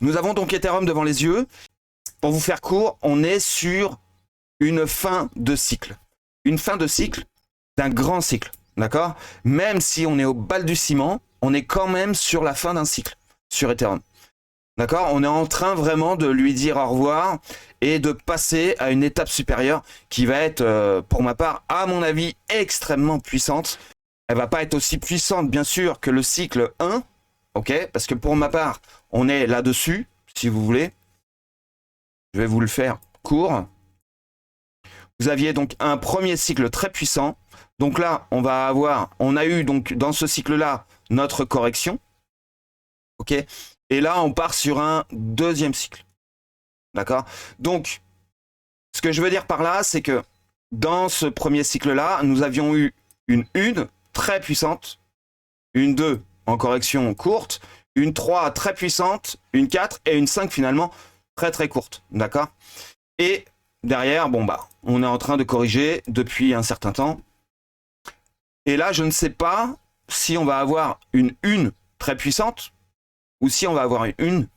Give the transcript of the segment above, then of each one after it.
Nous avons donc Ethereum devant les yeux. Pour vous faire court, on est sur une fin de cycle. Une fin de cycle d'un grand cycle, d'accord? Même si on est au balbutiement, on est quand même sur la fin d'un cycle sur Ethereum. D'accord? On est en train vraiment de lui dire au revoir et de passer à une étape supérieure qui va être, pour ma part, à mon avis, extrêmement puissante. Elle va pas être aussi puissante, bien sûr, que le cycle 1, ok? Parce que pour ma part, on est là-dessus, si vous voulez. Je vais vous le faire court. Vous aviez donc un premier cycle très puissant. Donc là, on a eu donc dans ce cycle-là notre correction. Ok? Et là, on part sur un deuxième cycle. D'accord? Donc, ce que je veux dire par là, c'est que dans ce premier cycle-là, nous avions eu une 1 très puissante, une 2 en correction courte, une 3 très puissante, une 4 et une 5 finalement très très courte. D'accord? Et derrière, bon bah, on est en train de corriger depuis un certain temps. Et là, je ne sais pas si on va avoir une 1 très puissante ou si on va avoir une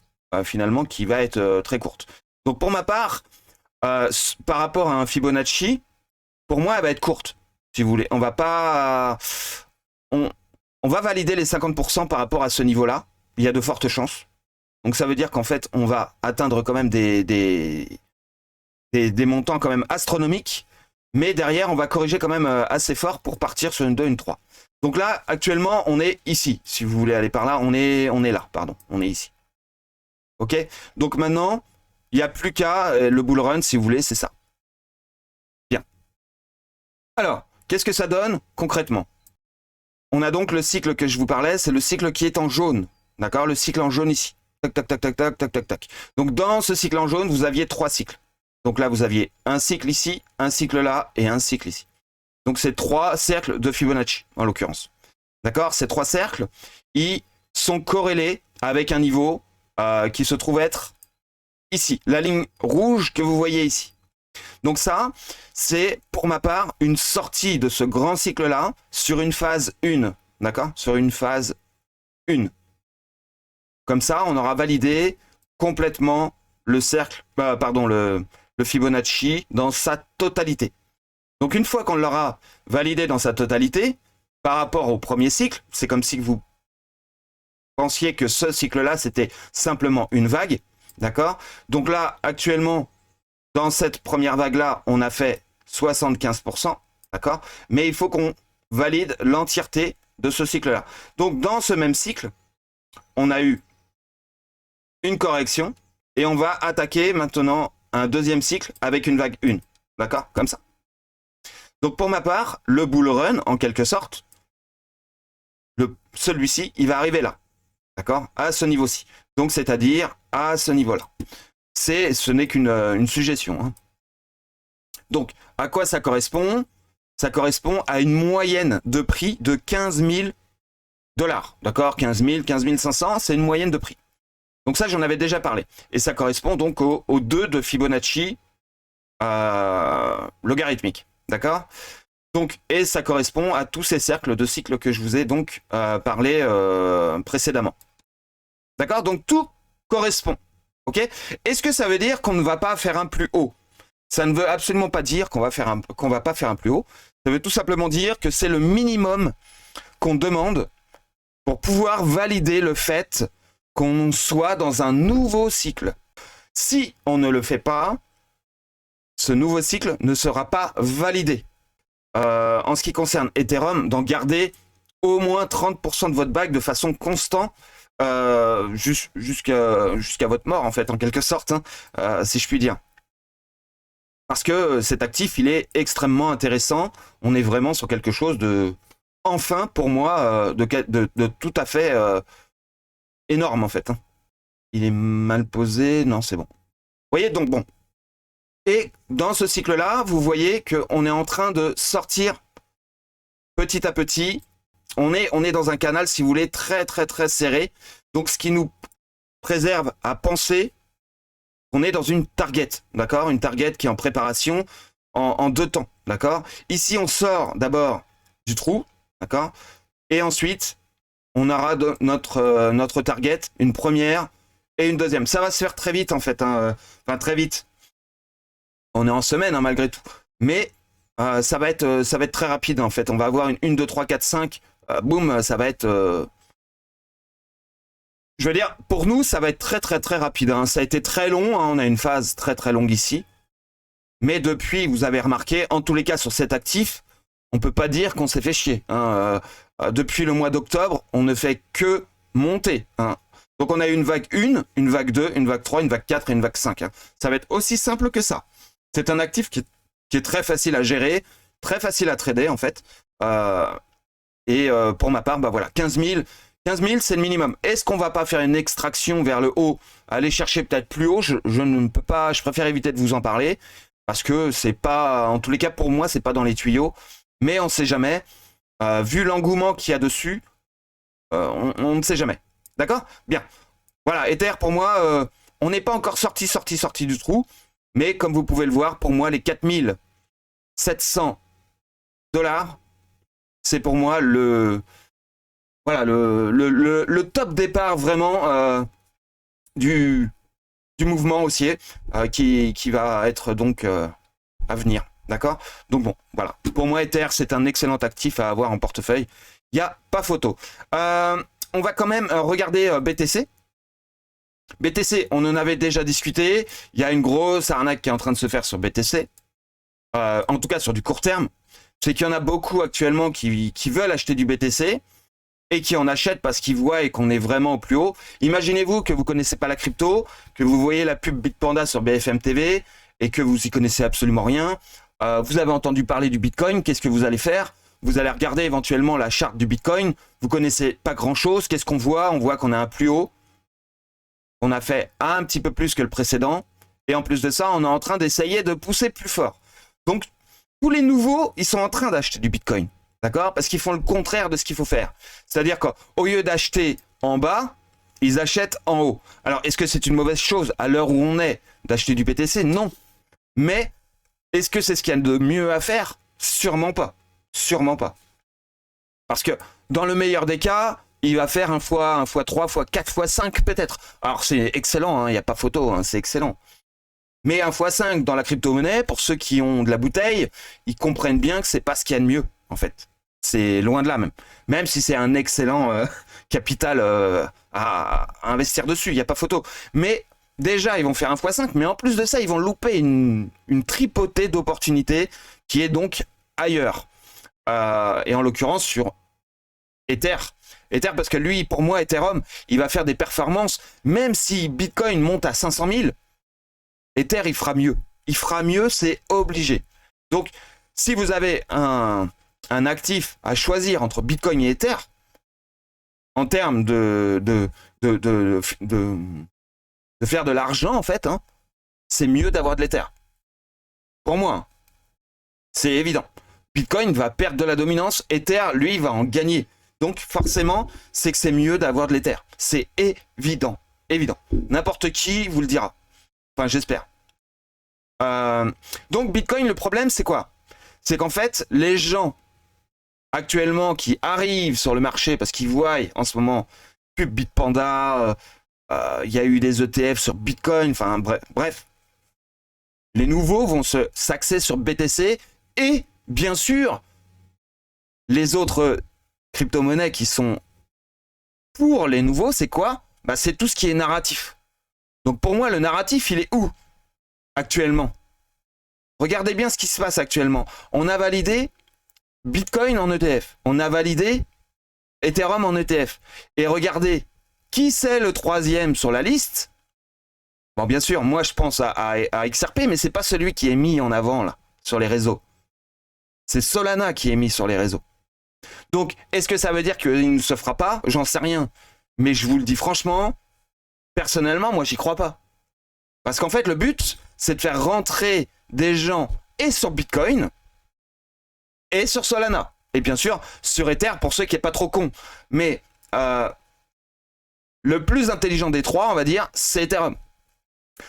finalement qui va être très courte. Donc pour ma part, par rapport à un Fibonacci, pour moi, elle va être courte, si vous voulez. On va pas, on va valider les 50% par rapport à ce niveau-là. Il y a de fortes chances. Donc ça veut dire qu'en fait, on va atteindre quand même des montants quand même astronomiques. Mais derrière, on va corriger quand même assez fort pour partir sur une 2, une 3. Donc là, actuellement, on est ici. Si vous voulez aller par là, on est là, pardon. On est ici. Ok? Donc maintenant, il n'y a plus qu'à le bull run, si vous voulez, c'est ça. Bien. Alors, qu'est-ce que ça donne concrètement? On a donc le cycle que je vous parlais, c'est le cycle qui est en jaune. D'accord? Le cycle en jaune ici. Tac, tac, tac, tac, tac, tac, tac, tac. Donc dans ce cycle en jaune, vous aviez 3 cycles. Donc là, vous aviez un cycle ici, un cycle là et un cycle ici. Donc c'est 3 cercles de Fibonacci, en l'occurrence. D'accord? Ces 3 cercles, ils sont corrélés avec un niveau qui se trouve être ici. La ligne rouge que vous voyez ici. Donc ça, c'est pour ma part une sortie de ce grand cycle-là sur une phase 1. D'accord? Sur une phase 1. Comme ça, on aura validé complètement le cercle, le Fibonacci dans sa totalité. Donc une fois qu'on l'aura validé dans sa totalité, par rapport au premier cycle, c'est comme si vous pensiez que ce cycle-là, c'était simplement une vague, d'accord? Donc là, actuellement, dans cette première vague-là, on a fait 75%, d'accord? Mais il faut qu'on valide l'entièreté de ce cycle-là. Donc dans ce même cycle, on a eu une correction et on va attaquer maintenant un deuxième cycle avec une vague 1, d'accord? Comme ça. Donc pour ma part, le bull run, en quelque sorte, celui-ci, il va arriver là, d'accord? À ce niveau-ci. Donc c'est-à-dire à ce niveau-là. Ce n'est qu'une suggestion. Hein. Donc, à quoi ça correspond? Ça correspond à une moyenne de prix de 15 000 $. D'accord? 15 000, 15 500, c'est une moyenne de prix. Donc ça, j'en avais déjà parlé. Et ça correspond donc au 2 de Fibonacci logarithmique. D'accord? Donc, et ça correspond à tous ces cercles de cycles que je vous ai donc parlé précédemment. D'accord? Donc tout correspond. Ok? Est-ce que ça veut dire qu'on ne va pas faire un plus haut? Ça ne veut absolument pas dire qu'on va pas faire un plus haut. Ça veut tout simplement dire que c'est le minimum qu'on demande pour pouvoir valider le fait qu'on soit dans un nouveau cycle. Si on ne le fait pas, ce nouveau cycle ne sera pas validé. En ce qui concerne Ethereum, d'en garder au moins 30% de votre bague de façon constante jusqu'à votre mort, en fait, en quelque sorte, hein, si je puis dire. Parce que cet actif, il est extrêmement intéressant. On est vraiment sur quelque chose de, enfin, pour moi, de tout à fait énorme, en fait. Hein. Il est mal posé. Non, c'est bon. Vous voyez, donc bon. Et dans ce cycle-là, vous voyez qu'on est en train de sortir petit à petit. On est dans un canal, si vous voulez, très, très, très serré. Donc, ce qui nous préserve à penser qu'on est dans une target, d'accord? Une target qui est en préparation en 2 temps, d'accord? Ici, on sort d'abord du trou, d'accord? Et ensuite, on aura notre target, une première et une deuxième. Ça va se faire très vite en fait, hein. Enfin très vite. On est en semaine hein, malgré tout. Mais ça va être très rapide en fait. On va avoir une 1, 2, 3, 4, 5. Boum, ça va être... Je veux dire, pour nous, ça va être très très très rapide. Hein. Ça a été très long, hein. On a une phase très très longue ici. Mais depuis, vous avez remarqué, en tous les cas sur cet actif, on peut pas dire qu'on s'est fait chier. Hein. Depuis le mois d'octobre, on ne fait que monter. Hein. Donc on a eu une vague 1, une vague 2, une vague 3, une vague 4 et une vague 5. Hein. Ça va être aussi simple que ça. C'est un actif qui est très facile à gérer, très facile à trader en fait. Pour ma part, bah voilà, 15 000, c'est le minimum. Est-ce qu'on va pas faire une extraction vers le haut, aller chercher peut-être plus haut? Je ne peux pas, je préfère éviter de vous en parler parce que c'est pas, en tous les cas pour moi, c'est pas dans les tuyaux. Mais on ne sait jamais. Vu l'engouement qu'il y a dessus, on ne sait jamais. D'accord? Bien. Voilà, Ether pour moi, on n'est pas encore sorti du trou. Mais comme vous pouvez le voir, pour moi, les 4700 $, c'est pour moi le top départ vraiment du mouvement haussier qui va être donc à venir. D'accord? Donc bon, voilà. Pour moi, Ether, c'est un excellent actif à avoir en portefeuille. Il n'y a pas photo. On va quand même regarder BTC. BTC, on en avait déjà discuté. Il y a une grosse arnaque qui est en train de se faire sur BTC. En tout cas, sur du court terme. C'est qu'il y en a beaucoup actuellement qui veulent acheter du BTC et qui en achètent parce qu'ils voient et qu'on est vraiment au plus haut. Imaginez-vous que vous connaissez pas la crypto, que vous voyez la pub Bitpanda sur BFM TV et que vous y connaissez absolument rien. Vous avez entendu parler du Bitcoin, qu'est-ce que vous allez faire? Vous allez regarder éventuellement la charte du Bitcoin. Vous connaissez pas grand-chose. Qu'est-ce qu'on voit? On voit qu'on a un plus haut. On a fait un petit peu plus que le précédent. Et en plus de ça, on est en train d'essayer de pousser plus fort. Donc, tous les nouveaux, ils sont en train d'acheter du Bitcoin. D'accord? Parce qu'ils font le contraire de ce qu'il faut faire. C'est-à-dire qu'au lieu d'acheter en bas, ils achètent en haut. Alors, est-ce que c'est une mauvaise chose à l'heure où on est d'acheter du BTC? Non. Mais, est-ce que c'est ce qu'il y a de mieux à faire? Sûrement pas. Sûrement pas. Parce que, dans le meilleur des cas, il va faire 1 fois 3 fois 4 fois 5 peut-être. Alors, c'est excellent, il n'y a pas photo, hein, c'est excellent. Mais 1 fois 5 dans la crypto-monnaie, pour ceux qui ont de la bouteille, ils comprennent bien que c'est pas ce qu'il y a de mieux, en fait. C'est loin de là, même. Même si c'est un excellent capital à investir dessus, il n'y a pas photo. Mais déjà, ils vont faire 1 fois 5, mais en plus de ça, ils vont louper une tripotée d'opportunités qui est donc ailleurs. Et en l'occurrence, sur Ether. Ether, parce que lui, pour moi, Ethereum, il va faire des performances, même si Bitcoin monte à 500 000, Ether, il fera mieux. Il fera mieux, c'est obligé. Donc, si vous avez un actif à choisir entre Bitcoin et Ether, en termes de faire de l'argent, en fait, hein, c'est mieux d'avoir de l'Ether. Pour moi, hein, c'est évident. Bitcoin va perdre de la dominance, Ether, lui, va en gagner. Donc, forcément, c'est que c'est mieux d'avoir de l'Ether. C'est évident. Évident. N'importe qui vous le dira. Enfin, j'espère. Donc, Bitcoin, le problème, c'est quoi? C'est qu'en fait, les gens actuellement qui arrivent sur le marché parce qu'ils voient en ce moment pub Bitpanda, il y a eu des ETF sur Bitcoin, enfin bref. Les nouveaux vont s'axer sur BTC et bien sûr les autres crypto-monnaies qui sont pour les nouveaux, c'est quoi? Bah, c'est tout ce qui est narratif. Donc pour moi, le narratif, il est où actuellement? Regardez bien ce qui se passe actuellement. On a validé Bitcoin en ETF. On a validé Ethereum en ETF. Et regardez, qui c'est le troisième sur la liste? Bon, bien sûr, moi je pense à XRP, mais c'est pas celui qui est mis en avant là, sur les réseaux. C'est Solana qui est mis sur les réseaux. Donc, est-ce que ça veut dire qu'il ne se fera pas? J'en sais rien. Mais je vous le dis franchement, personnellement, moi j'y crois pas. Parce qu'en fait, le but, c'est de faire rentrer des gens et sur Bitcoin et sur Solana. Et bien sûr, sur Ether, pour ceux qui n'est pas trop cons. Mais le plus intelligent des trois, on va dire, c'est Ethereum.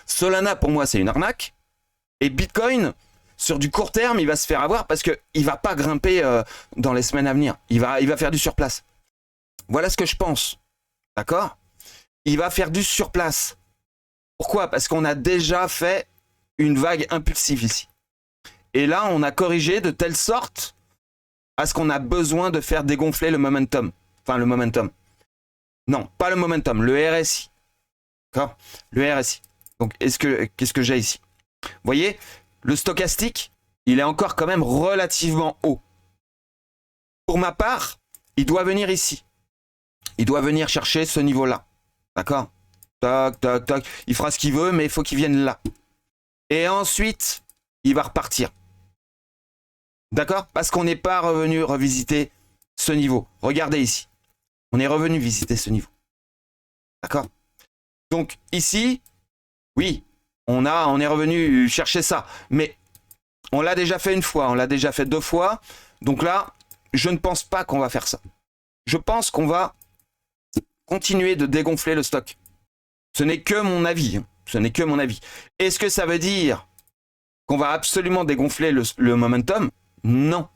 Solana, pour moi, c'est une arnaque. Et Bitcoin, sur du court terme, il va se faire avoir parce qu'il ne va pas grimper dans les semaines à venir. Il va faire du surplace. Voilà ce que je pense. D'accord? Il va faire du surplace. Pourquoi? Parce qu'on a déjà fait une vague impulsive ici. Et là, on a corrigé de telle sorte à ce qu'on a besoin de faire dégonfler le momentum. Enfin, le momentum. Non, pas le momentum, le RSI. D'accord? Le RSI. Donc, qu'est-ce que j'ai ici? Vous voyez, le stochastique, il est encore quand même relativement haut. Pour ma part, il doit venir ici. Il doit venir chercher ce niveau-là. D'accord? Tac, tac, tac. Il fera ce qu'il veut, mais il faut qu'il vienne là. Et ensuite, il va repartir. D'accord? Parce qu'on n'est pas revenu revisiter ce niveau. Regardez ici. On est revenu visiter ce niveau. D'accord? Donc ici, oui, on est revenu chercher ça. Mais on l'a déjà fait une fois, on l'a déjà fait 2 fois. Donc là, je ne pense pas qu'on va faire ça. Je pense qu'on va continuer de dégonfler le stock. Ce n'est que mon avis. Ce n'est que mon avis. Est-ce que ça veut dire qu'on va absolument dégonfler le momentum? Non.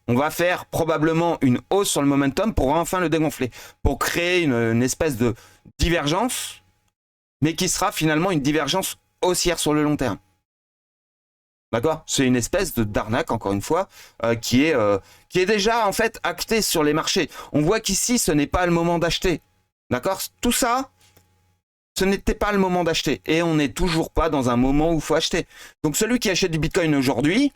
On va faire probablement une hausse sur le momentum pour enfin le dégonfler. Pour créer une espèce de divergence, mais qui sera finalement une divergence haussière sur le long terme. D'accord? C'est une espèce d'arnaque, encore une fois, qui est déjà en fait actée sur les marchés. On voit qu'ici, ce n'est pas le moment d'acheter. D'accord? Tout ça, ce n'était pas le moment d'acheter. Et on n'est toujours pas dans un moment où il faut acheter. Donc celui qui achète du Bitcoin aujourd'hui,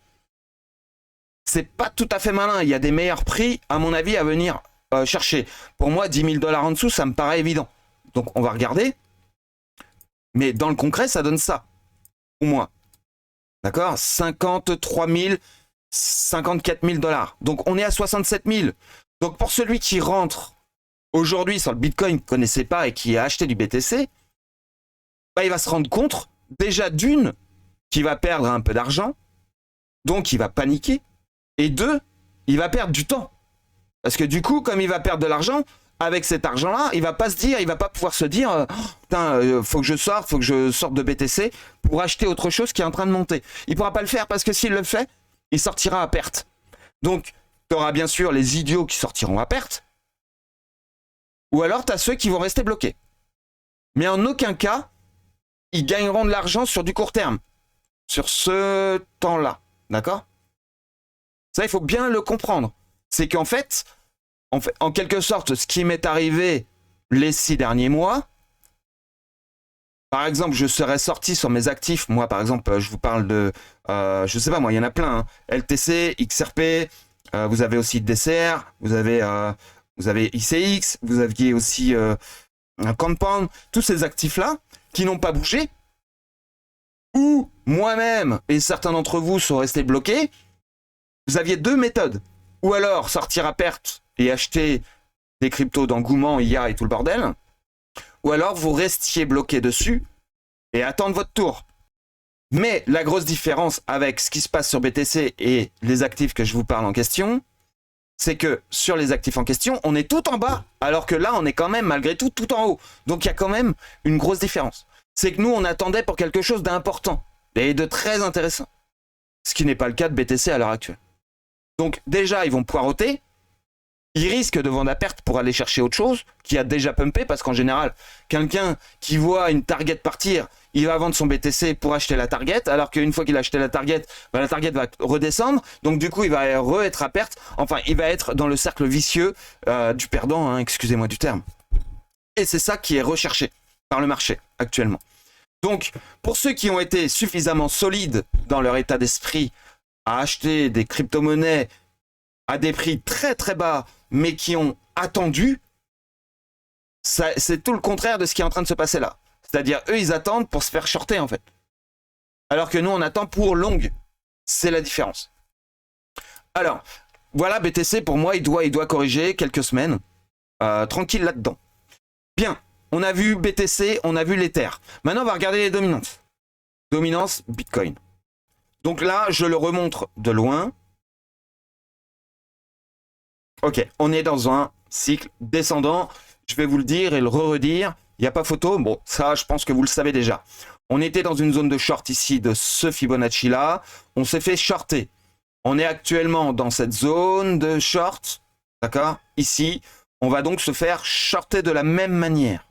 c'est pas tout à fait malin. Il y a des meilleurs prix, à mon avis, à venir chercher. Pour moi, 10 000 $ en dessous, ça me paraît évident. Donc on va regarder. Mais dans le concret, ça donne ça. Pour moi. D'accord? 53 000, 54 000 $. Donc on est à 67 000. Donc pour celui qui rentre aujourd'hui sur le Bitcoin, ne connaissait pas et qui a acheté du BTC, bah, il va se rendre compte, déjà d'une, qu'il va perdre un peu d'argent, donc il va paniquer, et 2, il va perdre du temps. Parce que du coup, comme il va perdre de l'argent, avec cet argent-là, il va pas pouvoir se dire, putain, faut que je sorte de BTC pour acheter autre chose qui est en train de monter. Il pourra pas le faire parce que s'il le fait, il sortira à perte. Donc, tu auras bien sûr les idiots qui sortiront à perte, ou alors tu as ceux qui vont rester bloqués. Mais en aucun cas, ils gagneront de l'argent sur du court terme, sur ce temps-là. D'accord? Ça, il faut bien le comprendre. C'est qu'en fait, en quelque sorte, ce qui m'est arrivé les 6 derniers mois, par exemple, je serais sorti sur mes actifs. Moi, par exemple, je vous parle de, je sais pas moi, il y en a plein. Hein. LTC, XRP, vous avez aussi DCR, vous avez ICX, vous aviez aussi un Compound, tous ces actifs-là qui n'ont pas bougé, ou moi-même et certains d'entre vous sont restés bloqués. Vous aviez 2 méthodes. Ou alors sortir à perte et acheter des cryptos d'engouement, IA et tout le bordel. Ou alors vous restiez bloqué dessus et attendre votre tour. Mais la grosse différence avec ce qui se passe sur BTC et les actifs que je vous parle en question, c'est que sur les actifs en question, on est tout en bas, alors que là, on est quand même malgré tout en haut. Donc il y a quand même une grosse différence. C'est que nous, on attendait pour quelque chose d'important et de très intéressant. Ce qui n'est pas le cas de BTC à l'heure actuelle. Donc déjà, ils vont poireauter. Ils risquent de vendre à perte pour aller chercher autre chose qui a déjà pumpé, parce qu'en général, quelqu'un qui voit une target partir, il va vendre son BTC pour acheter la target, alors qu'une fois qu'il a acheté la target va redescendre, donc du coup il va être à perte, enfin il va être dans le cercle vicieux du perdant, hein, excusez-moi du terme. Et c'est ça qui est recherché par le marché actuellement. Donc pour ceux qui ont été suffisamment solides dans leur état d'esprit à acheter des crypto-monnaies à des prix très très bas, mais qui ont attendu, c'est tout le contraire de ce qui est en train de se passer là. C'est-à-dire, eux, ils attendent pour se faire shorter, en fait. Alors que nous, on attend pour longue. C'est la différence. Alors, voilà, BTC, pour moi, il doit corriger quelques semaines. Tranquille là-dedans. Bien, on a vu BTC, on a vu l'Ether. Maintenant, on va regarder les dominances. Dominance Bitcoin. Donc là, je le remontre de loin. Ok, on est dans un cycle descendant. Je vais vous le dire et le redire. Il n'y a pas photo. Bon, ça, je pense que vous le savez déjà. On était dans une zone de short ici de ce Fibonacci-là. On s'est fait shorter. On est actuellement dans cette zone de short. D'accord? Ici, on va donc se faire shorter de la même manière.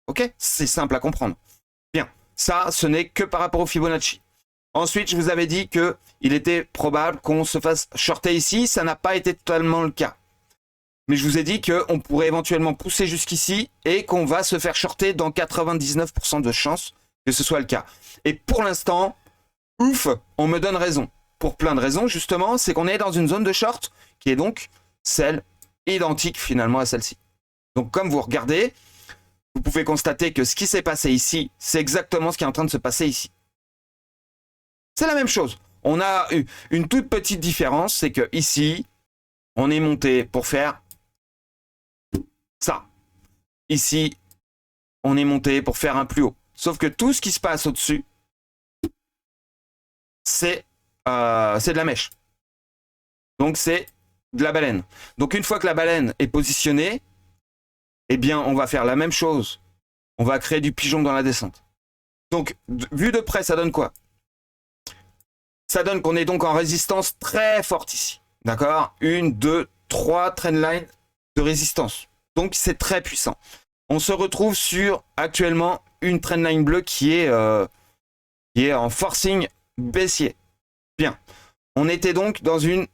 Ok? C'est simple à comprendre. Bien. Ça, ce n'est que par rapport au Fibonacci. Ensuite, je vous avais dit qu'il était probable qu'on se fasse shorter ici. Ça n'a pas été totalement le cas. Mais je vous ai dit qu'on pourrait éventuellement pousser jusqu'ici et qu'on va se faire shorter dans 99% de chances que ce soit le cas. Et pour l'instant, ouf, on me donne raison. Pour plein de raisons, justement, c'est qu'on est dans une zone de short qui est donc celle identique finalement à celle-ci. Donc comme vous regardez, vous pouvez constater que ce qui s'est passé ici, c'est exactement ce qui est en train de se passer ici. C'est la même chose. On a eu une toute petite différence, c'est que ici, on est monté pour faire ça. Ici, on est monté pour faire un plus haut. Sauf que tout ce qui se passe au-dessus, c'est de la mèche. Donc c'est de la baleine. Donc une fois que la baleine est positionnée, eh bien on va faire la même chose. On va créer du pigeon dans la descente. Donc vu de près, ça donne quoi? Ça donne qu'on est donc en résistance très forte ici. D'accord? 1, 2, 3 trendlines de résistance. Donc c'est très puissant. On se retrouve sur actuellement une trendline bleue qui est en forcing baissier. Bien. On était donc dans une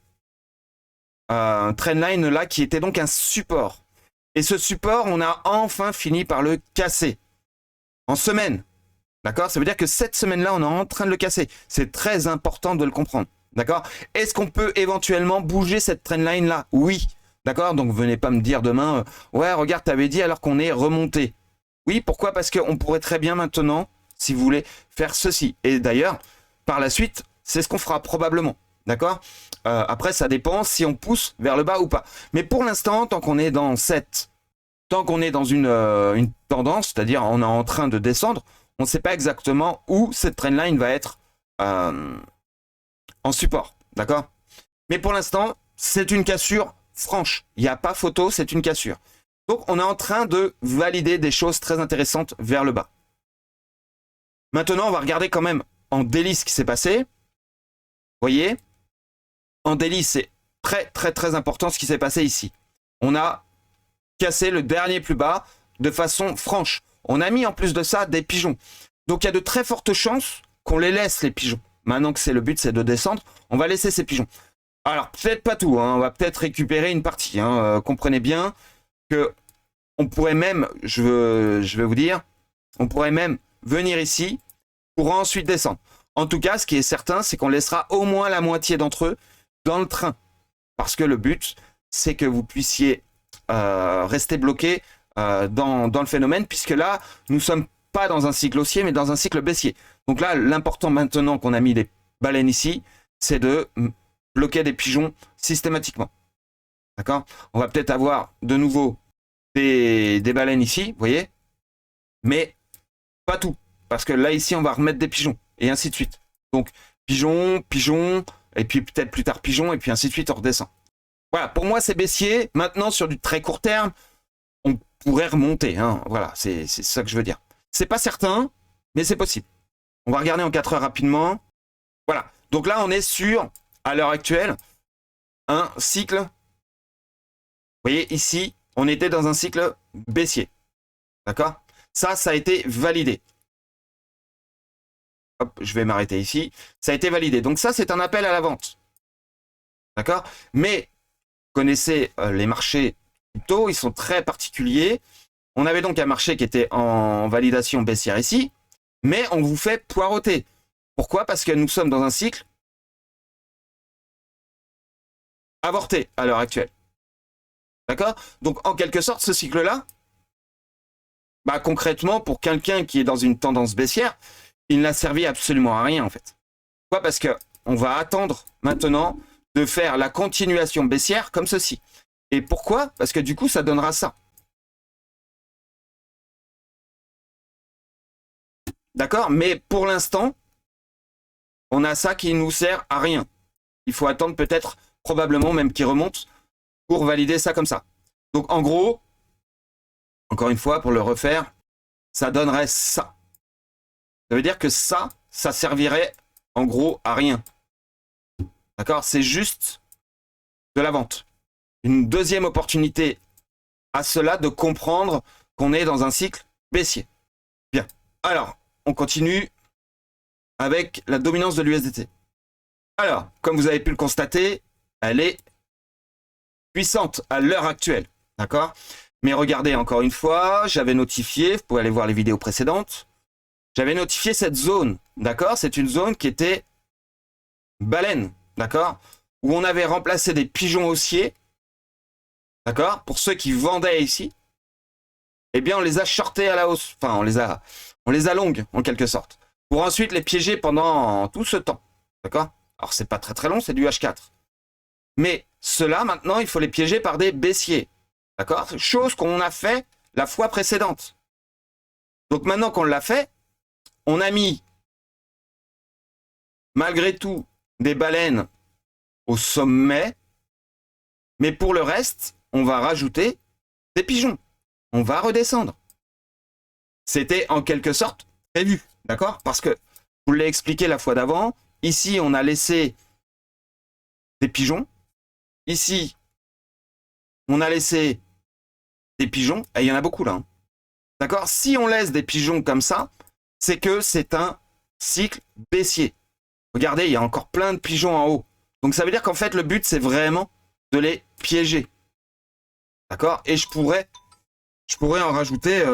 trendline là qui était donc un support. Et ce support, on a enfin fini par le casser. En semaine. D'accord? Ça veut dire que cette semaine-là, on est en train de le casser. C'est très important de le comprendre. D'accord? Est-ce qu'on peut éventuellement bouger cette trendline là? Oui. D'accord? Donc venez pas me dire demain, ouais, regarde, t'avais dit alors qu'on est remonté. Oui, pourquoi? Parce qu'on pourrait très bien maintenant, si vous voulez, faire ceci. Et d'ailleurs, par la suite, c'est ce qu'on fera probablement. D'accord? Après, ça dépend si on pousse vers le bas ou pas. Mais pour l'instant, tant qu'on est dans une tendance, c'est-à-dire on est en train de descendre, on ne sait pas exactement où cette trendline va être en support. D'accord? Mais pour l'instant, c'est une cassure franche. Il n'y a pas photo, c'est une cassure. Donc, on est en train de valider des choses très intéressantes vers le bas. Maintenant, on va regarder quand même en daily ce qui s'est passé. Vous voyez? En daily, c'est très, très, très important ce qui s'est passé ici. On a cassé le dernier plus bas de façon franche. On a mis en plus de ça des pigeons. Donc, il y a de très fortes chances qu'on les laisse, les pigeons. Maintenant que c'est le but, c'est de descendre, on va laisser ces pigeons. Alors, peut-être pas tout, hein, on va peut-être récupérer une partie. Comprenez bien que on pourrait même, je vais vous dire, on pourrait même venir ici pour ensuite descendre. En tout cas, ce qui est certain, c'est qu'on laissera au moins la moitié d'entre eux dans le train. Parce que le but, c'est que vous puissiez rester bloqué dans le phénomène, puisque là, nous ne sommes pas dans un cycle haussier, mais dans un cycle baissier. Donc là, l'important maintenant qu'on a mis les baleines ici, c'est de bloquer des pigeons systématiquement. D'accord? On va peut-être avoir de nouveau des baleines ici, vous voyez? Mais pas tout. Parce que là, ici, on va remettre des pigeons. Et ainsi de suite. Donc, pigeon, pigeon, et puis peut-être plus tard pigeon, et puis ainsi de suite, on redescend. Voilà, pour moi, c'est baissier. Maintenant, sur du très court terme, on pourrait remonter. Hein. Voilà, c'est ça que je veux dire. C'est pas certain, mais c'est possible. On va regarder en 4 heures rapidement. Voilà. Donc là, on est sur, à l'heure actuelle, un cycle. Vous voyez, ici, on était dans un cycle baissier. D'accord? Ça a été validé. Hop, je vais m'arrêter ici. Ça a été validé. Donc ça, c'est un appel à la vente. D'accord? Mais, vous connaissez les marchés crypto, ils sont très particuliers. On avait donc un marché qui était en validation baissière ici, mais on vous fait poireauter. Pourquoi? Parce que nous sommes dans un cycle avorté à l'heure actuelle. D'accord? Donc, en quelque sorte, ce cycle-là, bah, concrètement, pour quelqu'un qui est dans une tendance baissière, il n'a servi absolument à rien, en fait. Pourquoi? Parce que on va attendre maintenant de faire la continuation baissière comme ceci. Et pourquoi? Parce que du coup, ça donnera ça. D'accord? Mais pour l'instant, on a ça qui nous sert à rien. Il faut attendre peut-être, probablement même qu'il remonte pour valider ça comme ça. Donc en gros, encore une fois, pour le refaire, ça donnerait ça. Ça veut dire que ça servirait en gros à rien. D'accord? C'est juste de la vente. Une deuxième opportunité à cela de comprendre qu'on est dans un cycle baissier. Bien. Alors, on continue avec la dominance de l'USDT. Alors, comme vous avez pu le constater, elle est puissante à l'heure actuelle, d'accord? Mais regardez, encore une fois, j'avais notifié, vous pouvez aller voir les vidéos précédentes, j'avais notifié cette zone, d'accord? C'est une zone qui était baleine, d'accord? Où on avait remplacé des pigeons haussiers, d'accord? Pour ceux qui vendaient ici, eh bien, on les a shortés à la hausse, enfin, on les a longues, en quelque sorte, pour ensuite les piéger pendant tout ce temps, d'accord? Alors, c'est pas très très long, c'est du H4. Mais ceux-là, maintenant, il faut les piéger par des baissiers. D'accord? Chose qu'on a fait la fois précédente. Donc maintenant qu'on l'a fait, on a mis, malgré tout, des baleines au sommet. Mais pour le reste, on va rajouter des pigeons. On va redescendre. C'était en quelque sorte prévu. D'accord? Parce que, je vous l'ai expliqué la fois d'avant, ici, on a laissé des pigeons. Ici, on a laissé des pigeons. Et il y en a beaucoup là. Hein. D'accord? Si on laisse des pigeons comme ça, c'est que c'est un cycle baissier. Regardez, il y a encore plein de pigeons en haut. Donc ça veut dire qu'en fait, le but, c'est vraiment de les piéger. D'accord? Et je pourrais en rajouter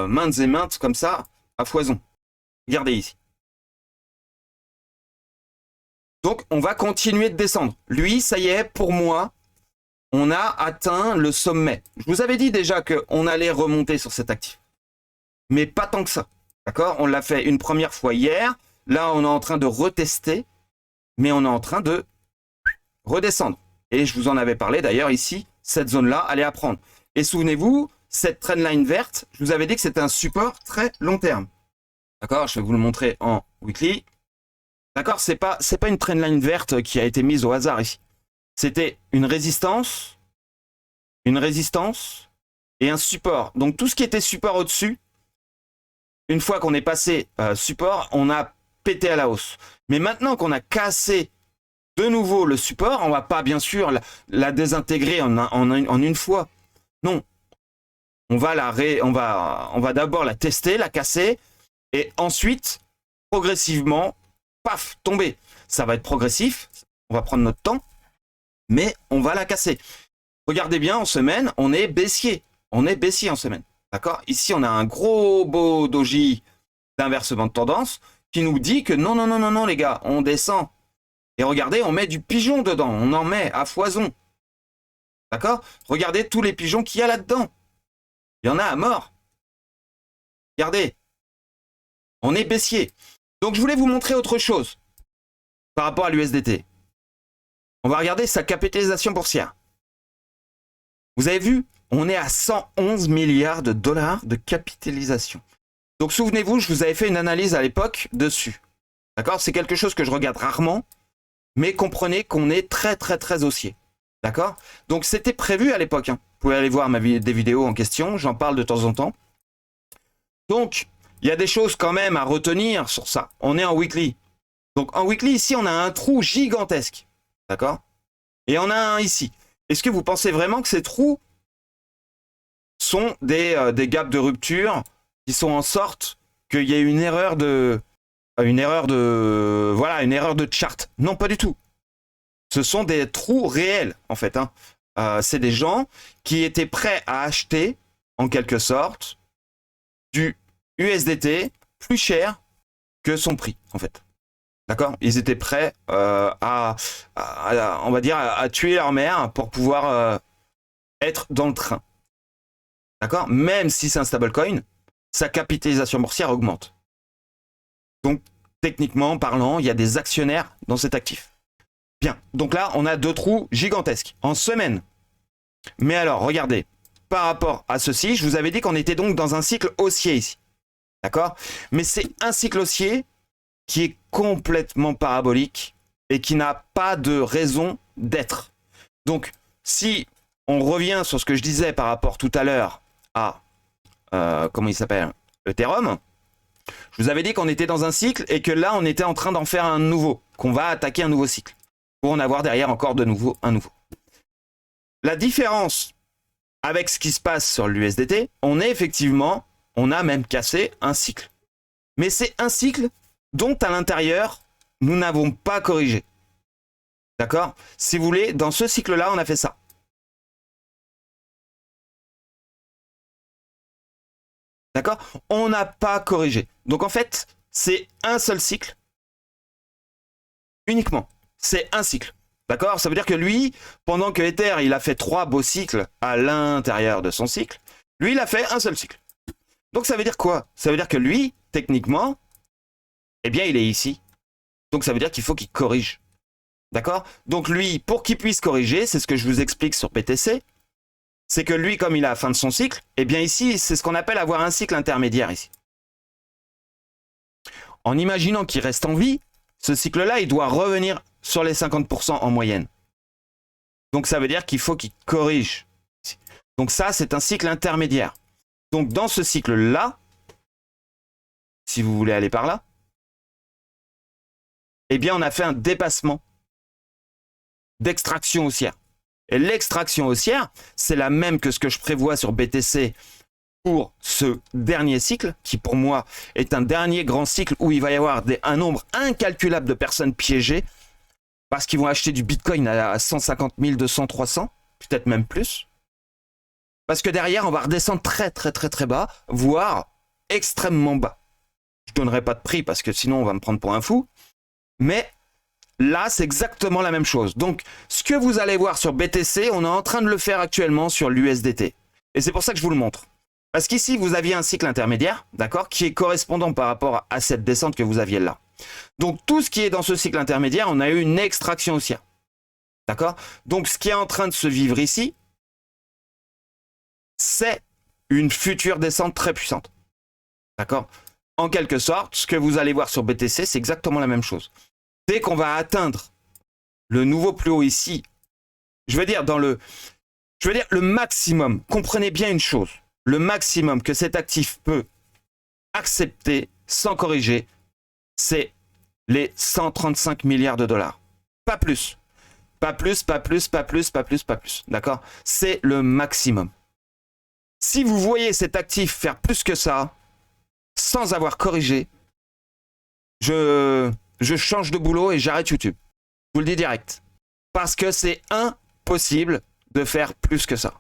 maintes et maintes comme ça, à foison. Regardez ici. Donc, on va continuer de descendre. Lui, ça y est, pour moi, on a atteint le sommet. Je vous avais dit déjà qu'on allait remonter sur cet actif. Mais pas tant que ça. D'accord? On l'a fait une première fois hier. Là, on est en train de retester. Mais on est en train de redescendre. Et je vous en avais parlé d'ailleurs ici. Cette zone-là, allez à prendre. Et souvenez-vous, cette trendline verte, je vous avais dit que c'était un support très long terme. D'accord? Je vais vous le montrer en weekly. D'accord? C'est pas une trendline verte qui a été mise au hasard ici. C'était une résistance et un support. Donc tout ce qui était support au-dessus, une fois qu'on est passé support, on a pété à la hausse. Mais maintenant qu'on a cassé de nouveau le support, on va pas bien sûr la désintégrer en une fois. Non. On va d'abord la tester, la casser, et ensuite, progressivement, paf, tomber. Ça va être progressif, on va prendre notre temps, mais on va la casser. Regardez bien, en semaine, on est baissier. On est baissier en semaine. D'accord? Ici, on a un gros beau doji d'inversement de tendance qui nous dit que non, non, non, non, non, les gars, on descend. Et regardez, on met du pigeon dedans. On en met à foison. D'accord? Regardez tous les pigeons qu'il y a là-dedans. Il y en a à mort. Regardez. On est baissier. Donc, je voulais vous montrer autre chose par rapport à l'USDT. On va regarder sa capitalisation boursière. Vous avez vu, on est à 111 milliards de dollars de capitalisation. Donc, souvenez-vous, je vous avais fait une analyse à l'époque dessus. D'accord? C'est quelque chose que je regarde rarement, mais comprenez qu'on est très, très, très haussier. D'accord? Donc, c'était prévu à l'époque. Hein. Vous pouvez aller voir des vidéos en question, j'en parle de temps en temps. Donc, il y a des choses quand même à retenir sur ça. On est en weekly. Donc, en weekly, ici, on a un trou gigantesque. D'accord? Et on a un ici. Est-ce que vous pensez vraiment que ces trous sont des gaps de rupture qui sont en sorte qu'il y ait une erreur de chart? Non, pas du tout. Ce sont des trous réels, en fait. Hein. C'est des gens qui étaient prêts à acheter, en quelque sorte, du USDT plus cher que son prix, en fait. D'accord? Ils étaient prêts on va dire, à tuer leur mère pour pouvoir être dans le train. D'accord? Même si c'est un stablecoin, sa capitalisation boursière augmente. Donc, techniquement parlant, il y a des actionnaires dans cet actif. Bien. Donc là, on a deux trous gigantesques en semaine. Mais alors, regardez. Par rapport à ceci, je vous avais dit qu'on était donc dans un cycle haussier ici. D'accord? Mais c'est un cycle haussier qui est complètement parabolique et qui n'a pas de raison d'être. Donc, si on revient sur ce que je disais par rapport tout à l'heure à, comment il s'appelle, Ethereum, je vous avais dit qu'on était dans un cycle et que là, on était en train d'en faire un nouveau, qu'on va attaquer un nouveau cycle, pour en avoir derrière encore de nouveau un nouveau. La différence avec ce qui se passe sur l'USDT, on a même cassé un cycle. Mais c'est un cycle dont à l'intérieur, nous n'avons pas corrigé. D'accord? Si vous voulez, dans ce cycle-là, on a fait ça. D'accord? On n'a pas corrigé. Donc en fait, c'est un seul cycle. Uniquement. C'est un cycle. D'accord? Ça veut dire que lui, pendant que Ether, il a fait 3 beaux cycles à l'intérieur de son cycle, lui, il a fait un seul cycle. Donc ça veut dire quoi? Ça veut dire que lui, techniquement, eh bien, il est ici. Donc ça veut dire qu'il faut qu'il corrige. D'accord? Donc lui, pour qu'il puisse corriger, c'est ce que je vous explique sur BTC, c'est que lui, comme il a la fin de son cycle, eh bien ici, c'est ce qu'on appelle avoir un cycle intermédiaire ici. En imaginant qu'il reste en vie, ce cycle-là, il doit revenir sur les 50% en moyenne. Donc ça veut dire qu'il faut qu'il corrige. Donc ça, c'est un cycle intermédiaire. Donc dans ce cycle-là, si vous voulez aller par là, eh bien on a fait un dépassement d'extraction haussière. Et l'extraction haussière, c'est la même que ce que je prévois sur BTC pour ce dernier cycle, qui pour moi est un dernier grand cycle où il va y avoir un nombre incalculable de personnes piégées parce qu'ils vont acheter du Bitcoin à 150 000, 200, 300, peut-être même plus. Parce que derrière, on va redescendre très très très très bas, voire extrêmement bas. Je ne donnerai pas de prix parce que sinon on va me prendre pour un fou. Mais là, c'est exactement la même chose. Donc, ce que vous allez voir sur BTC, on est en train de le faire actuellement sur l'USDT. Et c'est pour ça que je vous le montre. Parce qu'ici, vous aviez un cycle intermédiaire, d'accord, qui est correspondant par rapport à cette descente que vous aviez là. Donc, tout ce qui est dans ce cycle intermédiaire, on a eu une extraction haussière. D'accord? Donc, ce qui est en train de se vivre ici, c'est une future descente très puissante. D'accord? En quelque sorte, ce que vous allez voir sur BTC, c'est exactement la même chose. Dès qu'on va atteindre le nouveau plus haut ici, je veux dire le maximum, comprenez bien une chose, le maximum que cet actif peut accepter sans corriger, c'est les 135 milliards de dollars. Pas plus. Pas plus, pas plus, pas plus, pas plus, pas plus. D'accord? C'est le maximum. Si vous voyez cet actif faire plus que ça, sans avoir corrigé, je change de boulot et j'arrête YouTube. Je vous le dis direct. Parce que c'est impossible de faire plus que ça.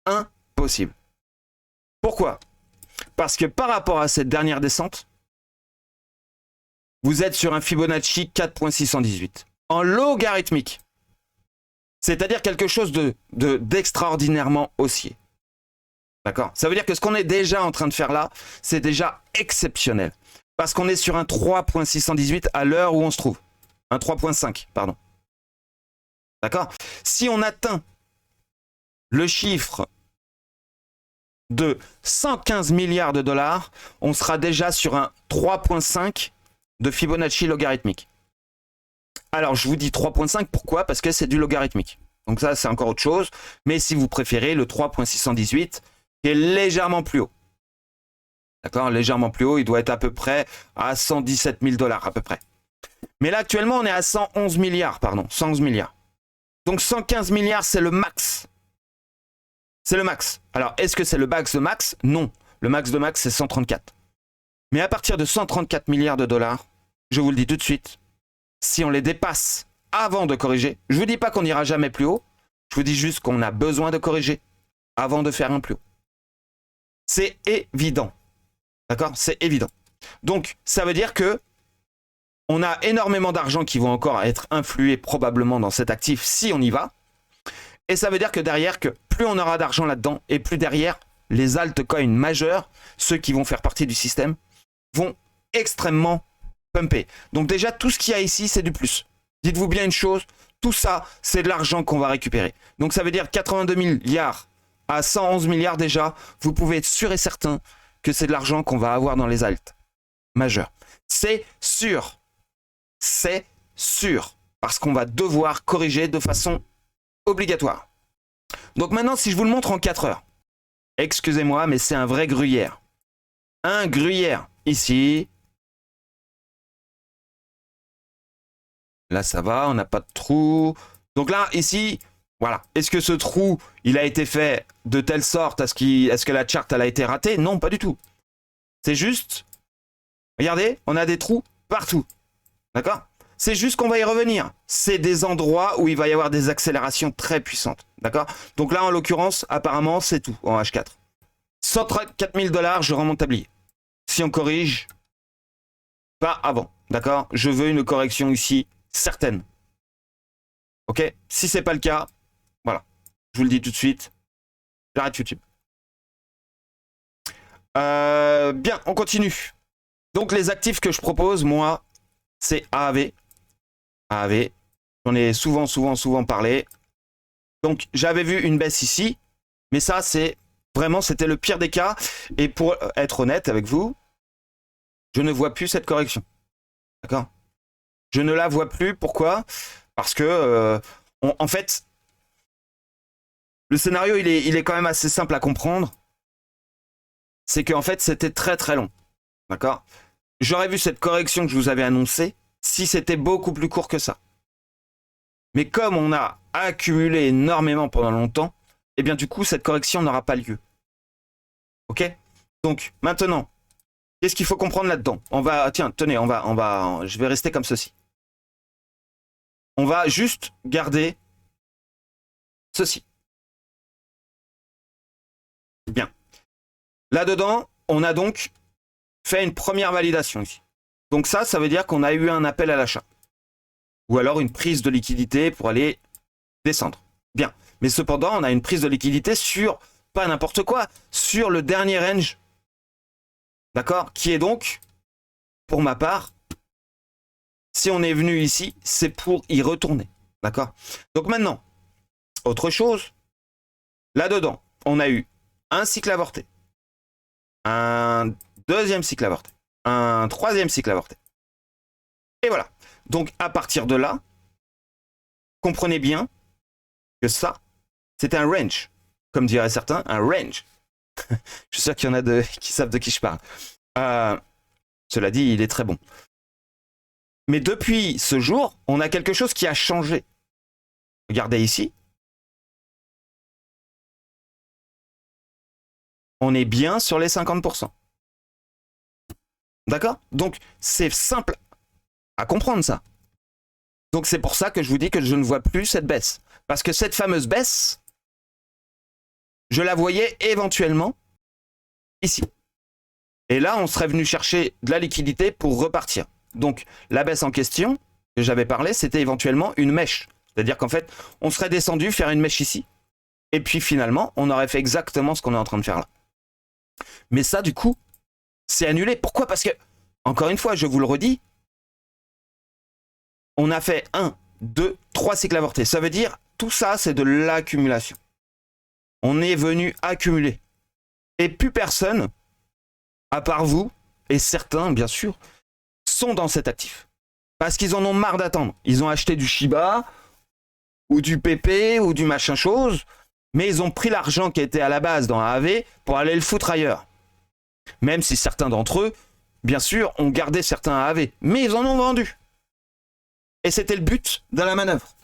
Impossible. Pourquoi? Parce que par rapport à cette dernière descente, vous êtes sur un Fibonacci 4.618. En logarithmique. C'est-à-dire quelque chose d'extraordinairement haussier. D'accord? Ça veut dire que ce qu'on est déjà en train de faire là, c'est déjà exceptionnel. Parce qu'on est sur un 3.618 à l'heure où on se trouve. Un 3.5, pardon. D'accord? Si on atteint le chiffre de 115 milliards de dollars, on sera déjà sur un 3.5 de Fibonacci logarithmique. Alors, je vous dis 3.5, pourquoi? Parce que c'est du logarithmique. Donc ça, c'est encore autre chose. Mais si vous préférez, le 3.618 est légèrement plus haut. D'accord? Légèrement plus haut, il doit être à peu près à 117 000 dollars, à peu près. Mais là, actuellement, on est à 111 milliards, pardon, 111 milliards. Donc 115 milliards, c'est le max. C'est le max. Alors, est-ce que c'est le max de max? Non. Le max de max, c'est 134. Mais à partir de 134 milliards de dollars, je vous le dis tout de suite, si on les dépasse avant de corriger, je ne vous dis pas qu'on n'ira jamais plus haut, je vous dis juste qu'on a besoin de corriger avant de faire un plus haut. C'est évident. D'accord? C'est évident. Donc, ça veut dire que on a énormément d'argent qui vont encore être influés probablement dans cet actif si on y va. Et ça veut dire que derrière, que plus on aura d'argent là-dedans, et plus derrière, les altcoins majeurs, ceux qui vont faire partie du système, vont extrêmement pumper. Donc déjà, tout ce qu'il y a ici, c'est du plus. Dites-vous bien une chose, tout ça, c'est de l'argent qu'on va récupérer. Donc ça veut dire 82 milliards à 111 milliards déjà, vous pouvez être sûr et certain que c'est de l'argent qu'on va avoir dans les alts majeurs. C'est sûr. C'est sûr. Parce qu'on va devoir corriger de façon obligatoire. Donc maintenant, si je vous le montre en 4 heures, excusez-moi, mais c'est un vrai gruyère. Un gruyère. Ici. Là, ça va, on n'a pas de trou. Donc là, ici, voilà. Est-ce que ce trou, il a été fait de telle sorte à ce que la charte, elle a été ratée? Non, pas du tout. C'est juste Regardez, on a des trous partout. D'accord? C'est juste qu'on va y revenir. C'est des endroits où il va y avoir des accélérations très puissantes. D'accord? Donc là, en l'occurrence, apparemment, c'est tout en H4. 134 000 $, je rends mon tablier. Si on corrige, pas avant. D'accord? Je veux une correction ici certaine. Ok? Si c'est pas le cas, voilà. Je vous le dis tout de suite. J'arrête YouTube. Bien, on continue. Donc les actifs que je propose, moi, c'est AAV. AAV. J'en ai souvent parlé. Donc j'avais vu une baisse ici, mais ça c'est vraiment, c'était le pire des cas. Et pour être honnête avec vous, je ne vois plus cette correction. D'accord? Je ne la vois plus. Pourquoi? Parce que, en fait, le scénario, il est quand même assez simple à comprendre. C'est qu'en fait, c'était très long. D'accord? J'aurais vu cette correction que je vous avais annoncée si c'était beaucoup plus court que ça. Mais comme on a accumulé énormément pendant longtemps, eh bien du coup, cette correction n'aura pas lieu. Ok? Donc, maintenant, qu'est-ce qu'il faut comprendre là-dedans? On va, tiens, tenez, je vais rester comme ceci. On va juste garder ceci. Bien. Là-dedans, on a donc fait une première validation ici. Donc ça veut dire qu'on a eu un appel à l'achat. Ou alors une prise de liquidité pour aller descendre. Bien. Mais cependant, on a une prise de liquidité sur, pas n'importe quoi, sur le dernier range. D'accord? Qui est donc, pour ma part, si on est venu ici, c'est pour y retourner. D'accord? Donc maintenant, autre chose, là-dedans, on a eu un cycle avorté, un deuxième cycle avorté, un troisième cycle avorté. Et voilà. Donc à partir de là, comprenez bien que ça, c'est un range. Comme diraient certains, un range. Je suis sûr qu'il y en a qui savent de qui je parle. Cela dit, il est très bon. Mais depuis ce jour, on a quelque chose qui a changé. Regardez ici. On est bien sur les 50%. D'accord? Donc, c'est simple à comprendre ça. Donc, c'est pour ça que je vous dis que je ne vois plus cette baisse. Parce que cette fameuse baisse, je la voyais éventuellement ici. Et là, on serait venu chercher de la liquidité pour repartir. Donc, la baisse en question, que j'avais parlé, c'était éventuellement une mèche. C'est-à-dire qu'en fait, on serait descendu faire une mèche ici. Et puis finalement, on aurait fait exactement ce qu'on est en train de faire là. Mais ça, du coup, c'est annulé. Pourquoi? Parce que, encore une fois, je vous le redis, on a fait 1, 2, 3 cycles avortés. Ça veut dire, tout ça, c'est de l'accumulation. On est venu accumuler. Et plus personne, à part vous, et certains, bien sûr, sont dans cet actif. Parce qu'ils en ont marre d'attendre. Ils ont acheté du Shiba, ou du PP, ou du machin chose, mais ils ont pris l'argent qui était à la base dans AAV pour aller le foutre ailleurs. Même si certains d'entre eux, bien sûr, ont gardé certains AAV, mais ils en ont vendu. Et c'était le but de la manœuvre.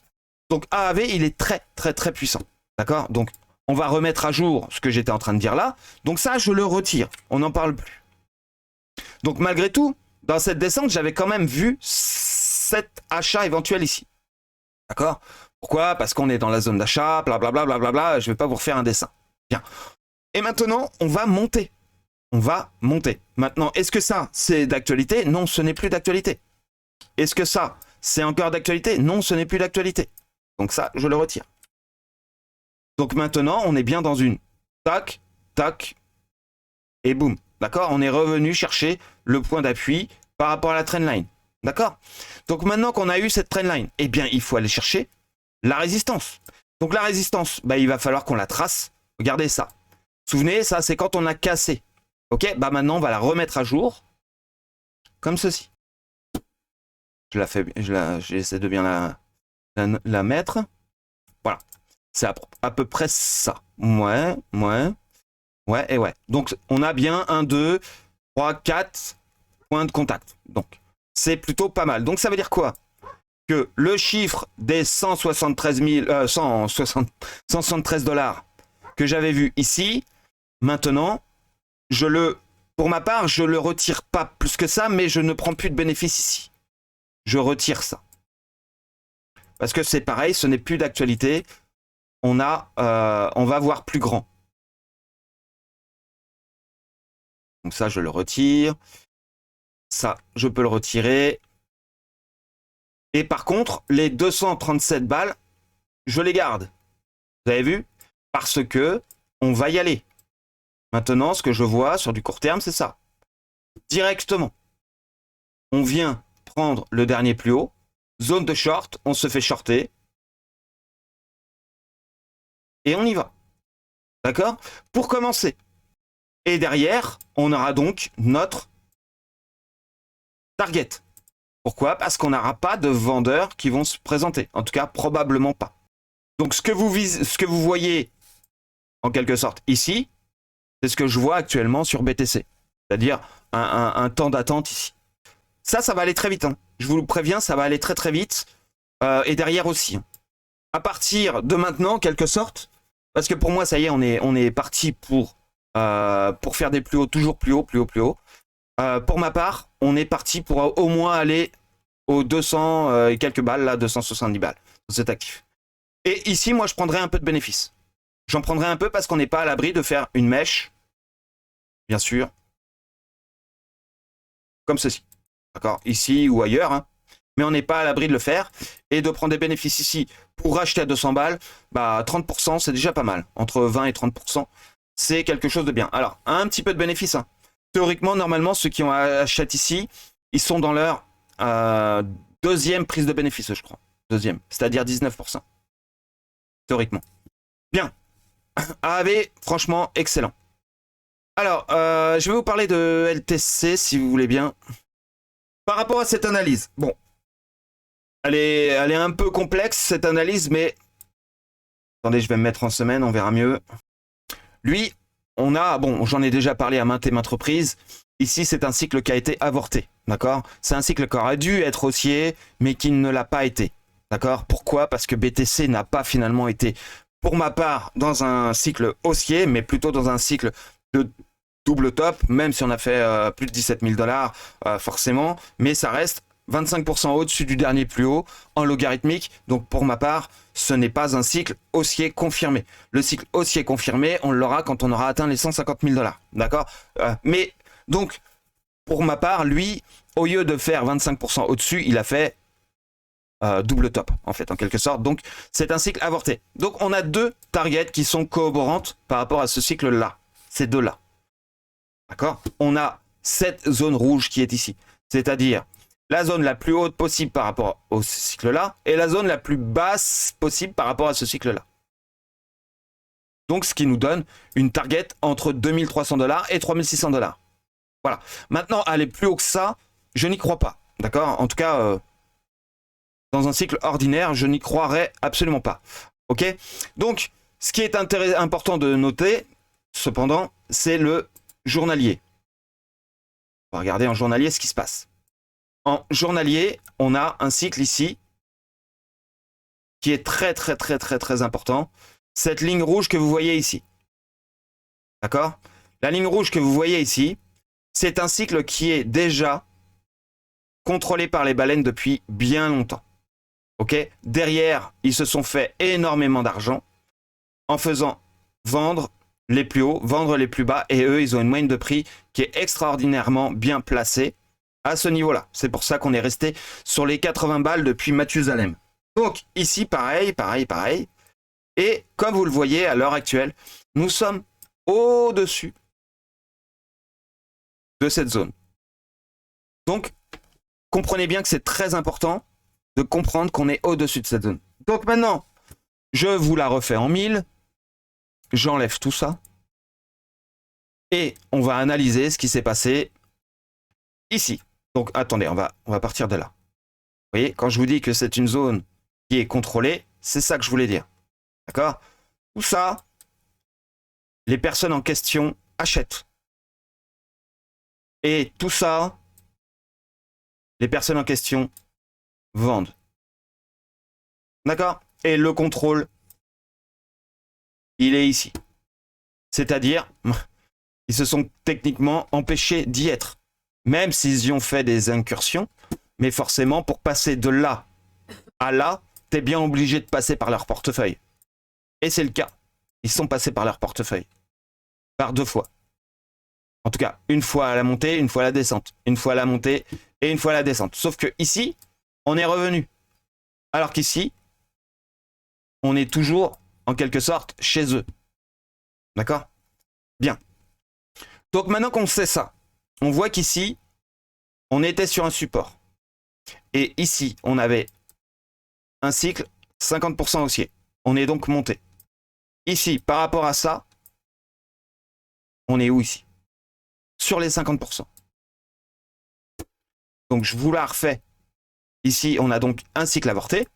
Donc AAV, il est très puissant. D'accord? Donc on va remettre à jour ce que j'étais en train de dire là. Donc ça, je le retire. On n'en parle plus. Donc malgré tout, dans cette descente, j'avais quand même vu cet achat éventuel ici. D'accord? Pourquoi? Parce qu'on est dans la zone d'achat, blablabla. Je ne vais pas vous refaire un dessin. Bien. Et maintenant, on va monter. On va monter. Maintenant, est-ce que ça, c'est d'actualité? Non, ce n'est plus d'actualité. Est-ce que ça, c'est encore d'actualité? Non, ce n'est plus d'actualité. Donc ça, je le retire. Donc maintenant, on est bien dans une tac, tac, et boum. D'accord? On est revenu chercher le point d'appui par rapport à la trendline. D'accord? Donc maintenant qu'on a eu cette trendline, eh bien, il faut aller chercher la résistance. Donc la résistance, bah, il va falloir qu'on la trace. Regardez ça. Souvenez, ça, c'est quand on a cassé. Ok? Bah maintenant, on va la remettre à jour. Comme ceci. J'essaie de bien la mettre. Voilà. C'est à peu près ça. Ouais. Donc, on a bien 1, 2, 3, 4 points de contact. Donc, c'est plutôt pas mal. Donc, ça veut dire quoi? Que le chiffre des 173 $, que j'avais vu ici, maintenant, je le Pour ma part, je le retire pas plus que ça, mais je ne prends plus de bénéfice ici. Je retire ça. Parce que c'est pareil, ce n'est plus d'actualité. On va voir plus grand. Donc ça, je le retire. Ça, je peux le retirer. Et par contre, les 237 balles, je les garde. Vous avez vu? Parce que on va y aller. Maintenant, ce que je vois sur du court terme, c'est ça. Directement. On vient prendre le dernier plus haut. Zone de short, on se fait shorter. Et on y va. D'accord? Pour commencer. Et derrière, on aura donc notre target. Pourquoi? Parce qu'on n'aura pas de vendeurs qui vont se présenter. En tout cas, probablement pas. Donc, ce que vous voyez, en quelque sorte, ici, c'est ce que je vois actuellement sur BTC. C'est-à-dire un temps d'attente ici. Ça va aller très vite. Hein. Je vous le préviens, ça va aller très très vite. Et derrière aussi. Hein. À partir de maintenant, en quelque sorte, parce que pour moi, ça y est, on est parti pour faire des plus hauts, toujours plus haut, plus haut, plus haut. Pour ma part, on est parti pour au moins aller aux 200 et quelques balles, là, 270 balles, sur cet actif. Et ici, moi, je prendrai un peu de bénéfice. J'en prendrai un peu parce qu'on n'est pas à l'abri de faire une mèche, bien sûr, comme ceci. D'accord? Ici ou ailleurs, hein. Mais on n'est pas à l'abri de le faire. Et de prendre des bénéfices ici pour racheter à 200 balles, bah 30%, c'est déjà pas mal. Entre 20 et 30%, c'est quelque chose de bien. Alors, un petit peu de bénéfice. Hein. Théoriquement, normalement, ceux qui ont acheté ici, ils sont dans leur deuxième prise de bénéfice, je crois. Deuxième, c'est-à-dire 19%. Théoriquement. Bien. AAV, franchement, excellent. Alors, je vais vous parler de LTC, si vous voulez bien. Par rapport à cette analyse, bon, elle est un peu complexe, cette analyse, mais... Attendez, je vais me mettre en semaine, on verra mieux. Lui, j'en ai déjà parlé à maintes et maintes reprises. Ici, c'est un cycle qui a été avorté, d'accord? C'est un cycle qui aurait dû être haussier, mais qui ne l'a pas été, d'accord? Pourquoi? Parce que BTC n'a pas finalement été, pour ma part, dans un cycle haussier, mais plutôt dans un cycle de double top, même si on a fait plus de 17 000 $, forcément, mais ça reste 25% au-dessus du dernier plus haut en logarithmique. Donc pour ma part, ce n'est pas un cycle haussier confirmé. Le cycle haussier confirmé, on l'aura quand on aura atteint les 150 000 $. D'accord? Mais donc, pour ma part, lui, au lieu de faire 25% au-dessus, il a fait double top, en fait, en quelque sorte. Donc, c'est un cycle avorté. Donc, on a deux targets qui sont corroborantes par rapport à ce cycle-là. Ces deux-là. D'accord? On a cette zone rouge qui est ici. C'est-à-dire la zone la plus haute possible par rapport au cycle-là et la zone la plus basse possible par rapport à ce cycle-là. Donc, ce qui nous donne une target entre 2300 $ et 3600 $. Voilà. Maintenant, aller plus haut que ça, je n'y crois pas. D'accord? En tout cas, dans un cycle ordinaire, je n'y croirais absolument pas. Ok? Donc, ce qui est important de noter, cependant, c'est le journalier. On va regarder en journalier ce qui se passe. En journalier, on a un cycle ici qui est très très très très très important. Cette ligne rouge que vous voyez ici. D'accord? La ligne rouge que vous voyez ici, c'est un cycle qui est déjà contrôlé par les baleines depuis bien longtemps. Ok? Derrière, ils se sont fait énormément d'argent en faisant vendre les plus hauts, vendre les plus bas, et eux, ils ont une moyenne de prix qui est extraordinairement bien placée à ce niveau-là. C'est pour ça qu'on est resté sur les 80 balles depuis Mathusalem. Donc, ici, pareil. Et comme vous le voyez, à l'heure actuelle, nous sommes au-dessus de cette zone. Donc, comprenez bien que c'est très important de comprendre qu'on est au-dessus de cette zone. Donc maintenant, je vous la refais en 1000. J'enlève tout ça. Et on va analyser ce qui s'est passé ici. Donc, attendez, on va partir de là. Vous voyez, quand je vous dis que c'est une zone qui est contrôlée, c'est ça que je voulais dire. D'accord? Tout ça, les personnes en question achètent. Et tout ça, les personnes en question vendent. D'accord? Et le contrôle, il est ici. C'est-à-dire, Ils se sont techniquement empêchés d'y être. Même s'ils y ont fait des incursions. Mais forcément, pour passer de là à là, t'es bien obligé de passer par leur portefeuille. Et c'est le cas. Ils sont passés par leur portefeuille. Par 2 fois. En tout cas, une fois à la montée, une fois à la descente. Une fois à la montée et une fois à la descente. Sauf que ici, on est revenu. Alors qu'ici, on est toujours, en quelque sorte, chez eux. D'accord? Bien. Donc maintenant qu'on sait ça, on voit qu'ici, on était sur un support. Et ici, on avait un cycle 50% haussier. On est donc monté. Ici, par rapport à ça, on est où ici? Sur les 50%. Donc je vous la refais. Ici, on a donc un cycle avorté.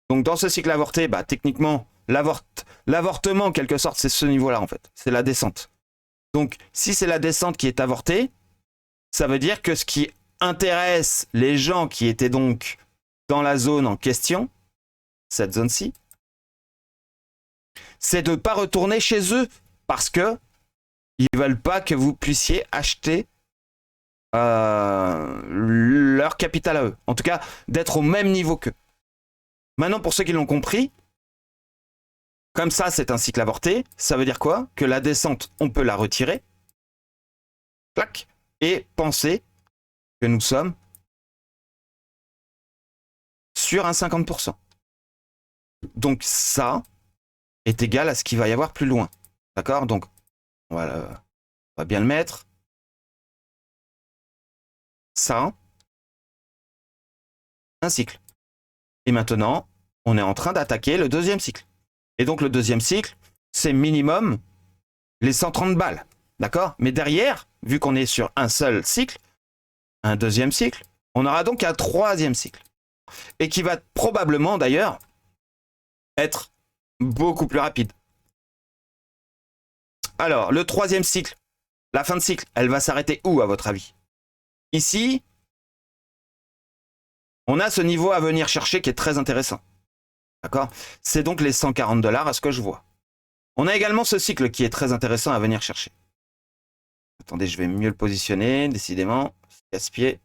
Donc dans ce cycle avorté, bah, techniquement, l'avortement, en quelque sorte, c'est ce niveau-là, en fait. C'est la descente. Donc si c'est la descente qui est avortée, ça veut dire que ce qui intéresse les gens qui étaient donc dans la zone en question, cette zone-ci, c'est de ne pas retourner chez eux parce que ils ne veulent pas que vous puissiez acheter leur capital à eux. En tout cas, d'être au même niveau qu'eux. Maintenant, pour ceux qui l'ont compris, comme ça, c'est un cycle avorté. Ça veut dire quoi? Que la descente, on peut la retirer. Clac. Et penser que nous sommes sur un 50%. Donc ça est égal à ce qu'il va y avoir plus loin. D'accord? Donc, voilà, on va bien le mettre. Ça, un cycle. Et maintenant, on est en train d'attaquer le deuxième cycle. Et donc le deuxième cycle, c'est minimum les 130 balles. D'accord? Mais derrière, vu qu'on est sur un seul cycle, un deuxième cycle, on aura donc un troisième cycle. Et qui va probablement d'ailleurs être beaucoup plus rapide. Alors, le troisième cycle, la fin de cycle, elle va s'arrêter où à votre avis? Ici, on a ce niveau à venir chercher qui est très intéressant. D'accord? C'est donc les 140 $ à ce que je vois. On a également ce cycle qui est très intéressant à venir chercher. Attendez, je vais mieux le positionner, décidément. Casse-pied.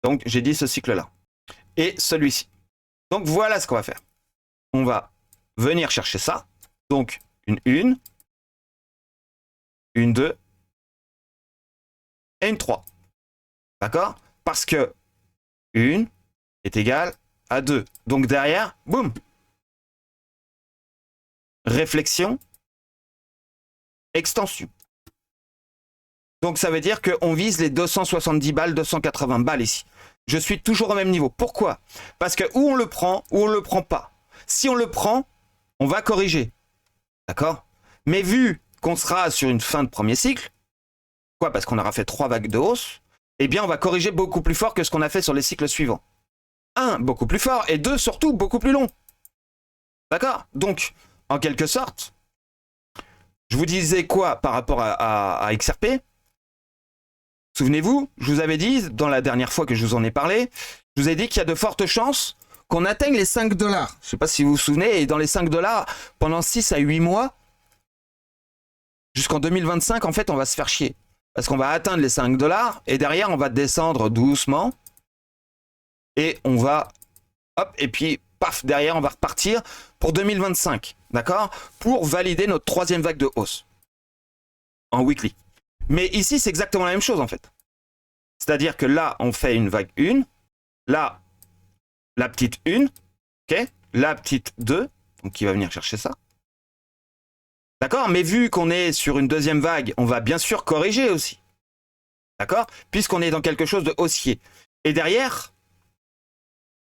Donc, j'ai dit ce cycle-là. Et celui-ci. Donc, voilà ce qu'on va faire. On va venir chercher ça. Donc, une 1, une 2 et une 3. D'accord? Parce que 1 est égale à 2. Donc, derrière, boum! Réflexion, extension. Donc ça veut dire qu'on vise les 270 balles, 280 balles ici. Je suis toujours au même niveau. Pourquoi? Parce que ou on le prend, ou on ne le prend pas. Si on le prend, on va corriger. D'accord? Mais vu qu'on sera sur une fin de premier cycle, quoi? Parce qu'on aura fait 3 vagues de hausse, eh bien on va corriger beaucoup plus fort que ce qu'on a fait sur les cycles suivants. 1, beaucoup plus fort, et 2, surtout, beaucoup plus long. D'accord? Donc, en quelque sorte, je vous disais quoi par rapport à XRP? Souvenez-vous, je vous avais dit, dans la dernière fois que je vous en ai parlé, je vous ai dit qu'il y a de fortes chances qu'on atteigne les 5 $. Je ne sais pas si vous vous souvenez, et dans les 5 $, pendant 6 à 8 mois, jusqu'en 2025, en fait, on va se faire chier. Parce qu'on va atteindre les 5 $, et derrière, on va descendre doucement, et on va, hop, et puis, paf, derrière, on va repartir pour 2025, d'accord? Pour valider notre troisième vague de hausse, en weekly. Mais ici, c'est exactement la même chose, en fait. C'est-à-dire que là, on fait une vague 1. Là, la petite 1. OK? La petite 2. Donc, qui va venir chercher ça. D'accord? Mais vu qu'on est sur une deuxième vague, on va bien sûr corriger aussi. D'accord? Puisqu'on est dans quelque chose de haussier. Et derrière,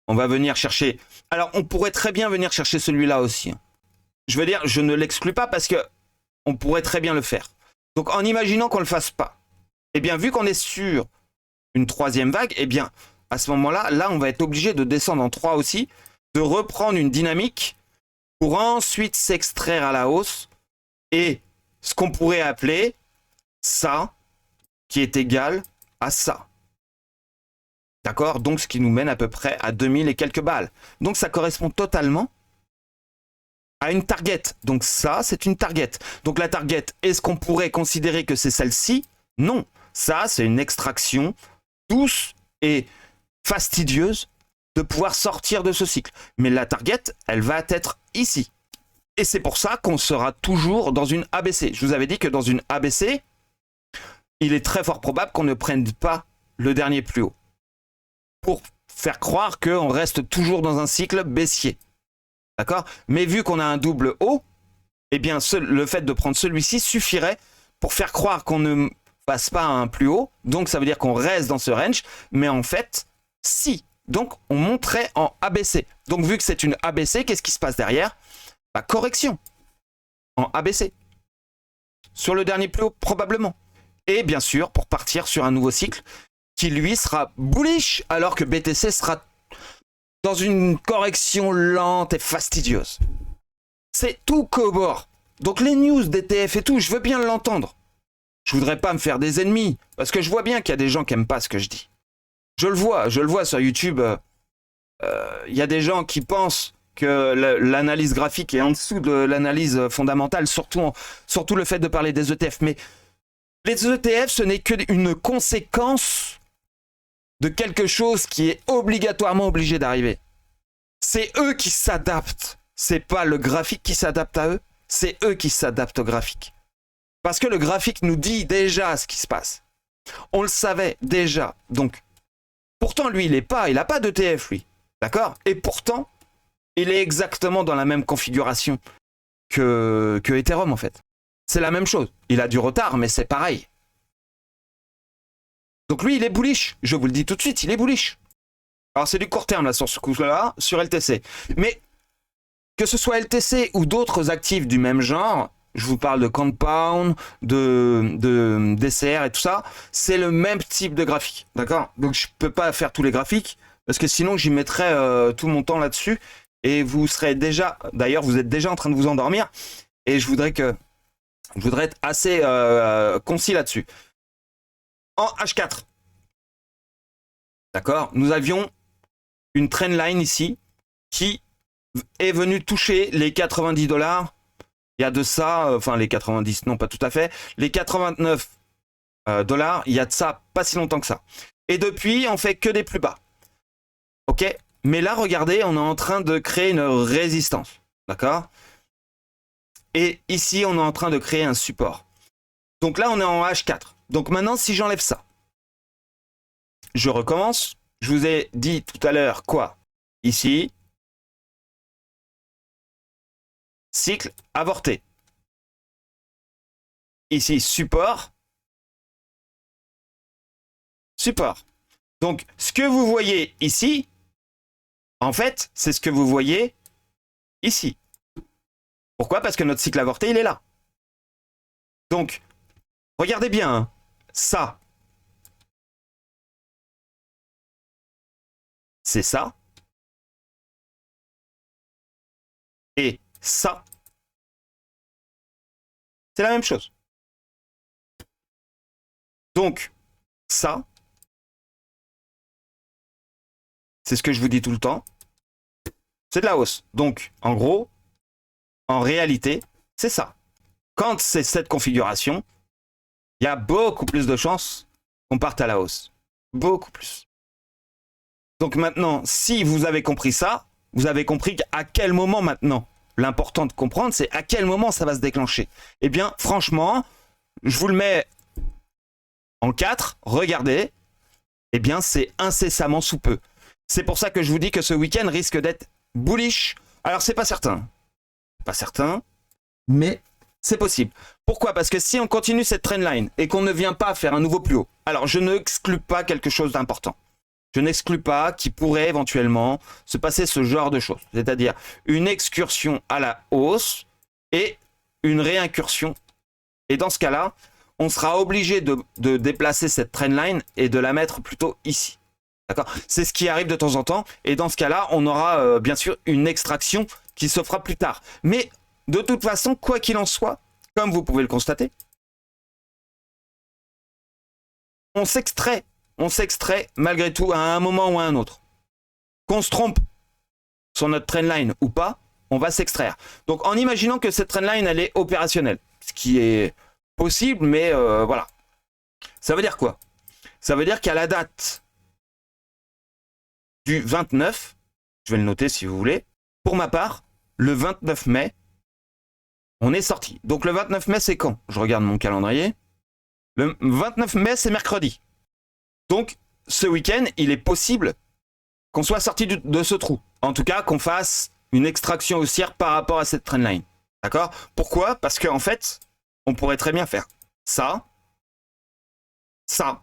on va venir chercher... Alors, on pourrait très bien venir chercher celui-là aussi. Je veux dire, je ne l'exclus pas parce que on pourrait très bien le faire. Donc, en imaginant qu'on ne le fasse pas, eh bien, vu qu'on est sur une troisième vague, eh bien, à ce moment-là, là, on va être obligé de descendre en 3 aussi, de reprendre une dynamique pour ensuite s'extraire à la hausse et ce qu'on pourrait appeler ça qui est égal à ça. D'accord? Donc, ce qui nous mène à peu près à 2000 et quelques balles. Donc, ça correspond totalement à une target. Donc ça, c'est une target. Donc la target, est-ce qu'on pourrait considérer que c'est celle-ci? Non. Ça, c'est une extraction douce et fastidieuse de pouvoir sortir de ce cycle. Mais la target, elle va être ici. Et c'est pour ça qu'on sera toujours dans une ABC. Je vous avais dit que dans une ABC, il est très fort probable qu'on ne prenne pas le dernier plus haut. Pour faire croire qu'on reste toujours dans un cycle baissier. D'accord? Mais vu qu'on a un double haut, eh bien, le fait de prendre celui-ci suffirait pour faire croire qu'on ne passe pas à un plus haut. Donc, ça veut dire qu'on reste dans ce range. Mais en fait, si. Donc, on monterait en ABC. Donc, vu que c'est une ABC, qu'est-ce qui se passe derrière? Bah, correction. En ABC. Sur le dernier plus haut, probablement. Et bien sûr, pour partir sur un nouveau cycle qui, lui, sera bullish, alors que BTC sera dans une correction lente et fastidieuse. C'est tout qu'au-bord. Donc les news d'ETF et tout, je veux bien l'entendre. Je voudrais pas me faire des ennemis, parce que je vois bien qu'il y a des gens qui aiment pas ce que je dis. Je le vois sur YouTube. Il y a des gens qui pensent que l'analyse graphique est en dessous de l'analyse fondamentale, surtout le fait de parler des ETF. Mais les ETF, ce n'est qu'une conséquence de quelque chose qui est obligatoirement obligé d'arriver. C'est eux qui s'adaptent. C'est pas le graphique qui s'adapte à eux, c'est eux qui s'adaptent au graphique. Parce que le graphique nous dit déjà ce qui se passe. On le savait déjà. Donc, pourtant, lui, il n'a pas d'ETF, lui. D'accord? Et pourtant, il est exactement dans la même configuration que Ethereum, en fait. C'est la même chose. Il a du retard, mais c'est pareil. Donc lui, il est bullish. Je vous le dis tout de suite, il est bullish. Alors c'est du court terme là sur ce coup-là, sur LTC. Mais que ce soit LTC ou d'autres actifs du même genre, je vous parle de Compound, de DCR et tout ça, c'est le même type de graphique. D'accord? Donc je peux pas faire tous les graphiques, parce que sinon j'y mettrais tout mon temps là-dessus. Et vous serez déjà, d'ailleurs vous êtes déjà en train de vous endormir. Et je voudrais être assez concis là-dessus. En H4, d'accord, nous avions une trendline ici qui est venue toucher les 90 $. Il y a de ça, enfin les 90, non pas tout à fait, les 89 $, il y a de ça pas si longtemps que ça. Et depuis, on fait que des plus bas. Ok? Mais là, regardez, on est en train de créer une résistance. D'accord? Et ici, on est en train de créer un support. Donc là, on est en H4. Donc maintenant, si j'enlève ça, je recommence. Je vous ai dit tout à l'heure quoi? Ici, cycle avorté. Ici, support. Support. Donc, ce que vous voyez ici, en fait, c'est ce que vous voyez ici. Pourquoi? Parce que notre cycle avorté, il est là. Donc, regardez bien, hein. Ça, c'est ça. Et ça, c'est la même chose. Donc, ça, c'est ce que je vous dis tout le temps, c'est de la hausse. Donc, en gros, en réalité, c'est ça. Quand c'est cette configuration, il y a beaucoup plus de chances qu'on parte à la hausse. Beaucoup plus. Donc maintenant, si vous avez compris ça, vous avez compris à quel moment maintenant. L'important de comprendre, c'est à quel moment ça va se déclencher. Eh bien, franchement, je vous le mets en 4, regardez, eh bien, c'est incessamment sous peu. C'est pour ça que je vous dis que ce week-end risque d'être bullish. Alors, c'est pas certain. Pas certain, mais c'est possible. Pourquoi? Parce que si on continue cette trendline et qu'on ne vient pas faire un nouveau plus haut, alors je n'exclus pas quelque chose d'important. Je n'exclus pas qu'il pourrait éventuellement se passer ce genre de choses. C'est-à-dire une excursion à la hausse et une réincursion. Et dans ce cas-là, on sera obligé de déplacer cette trendline et de la mettre plutôt ici. D'accord? C'est ce qui arrive de temps en temps. Et dans ce cas-là, on aura bien sûr une extraction qui se fera plus tard. Mais de toute façon, quoi qu'il en soit, comme vous pouvez le constater, on s'extrait malgré tout à un moment ou à un autre. Qu'on se trompe sur notre trendline ou pas, on va s'extraire. Donc en imaginant que cette trendline elle est opérationnelle, ce qui est possible, mais voilà. Ça veut dire quoi? Ça veut dire qu'à la date du 29, je vais le noter si vous voulez, pour ma part, le 29 mai, on est sorti. Donc le 29 mai, c'est quand? Je regarde mon calendrier. Le 29 mai, c'est mercredi. Donc ce week-end, il est possible qu'on soit sorti de ce trou. En tout cas, qu'on fasse une extraction haussière par rapport à cette trendline. D'accord? Pourquoi? Parce qu'en fait, on pourrait très bien faire ça, ça,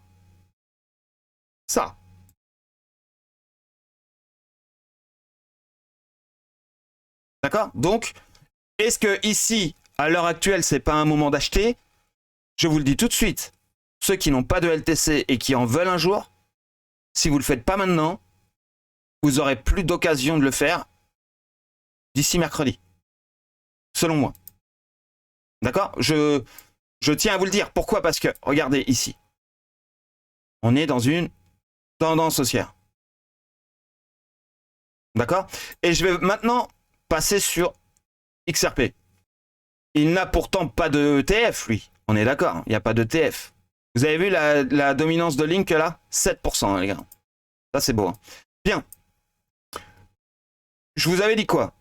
ça. D'accord? Donc, est-ce que ici, à l'heure actuelle, c'est pas un moment d'acheter? Je vous le dis tout de suite. Ceux qui n'ont pas de LTC et qui en veulent un jour, si vous ne le faites pas maintenant, vous aurez plus d'occasion de le faire d'ici mercredi. Selon moi. D'accord? Je tiens à vous le dire. Pourquoi? Parce que, regardez ici. On est dans une tendance haussière. D'accord? Et je vais maintenant passer sur XRP. Il n'a pourtant pas de ETF, lui. On est d'accord, il n'y a pas de ETF. Vous avez vu la dominance de Link là? 7%, hein, les gars. Ça, c'est beau. Hein. Bien. Je vous avais dit quoi?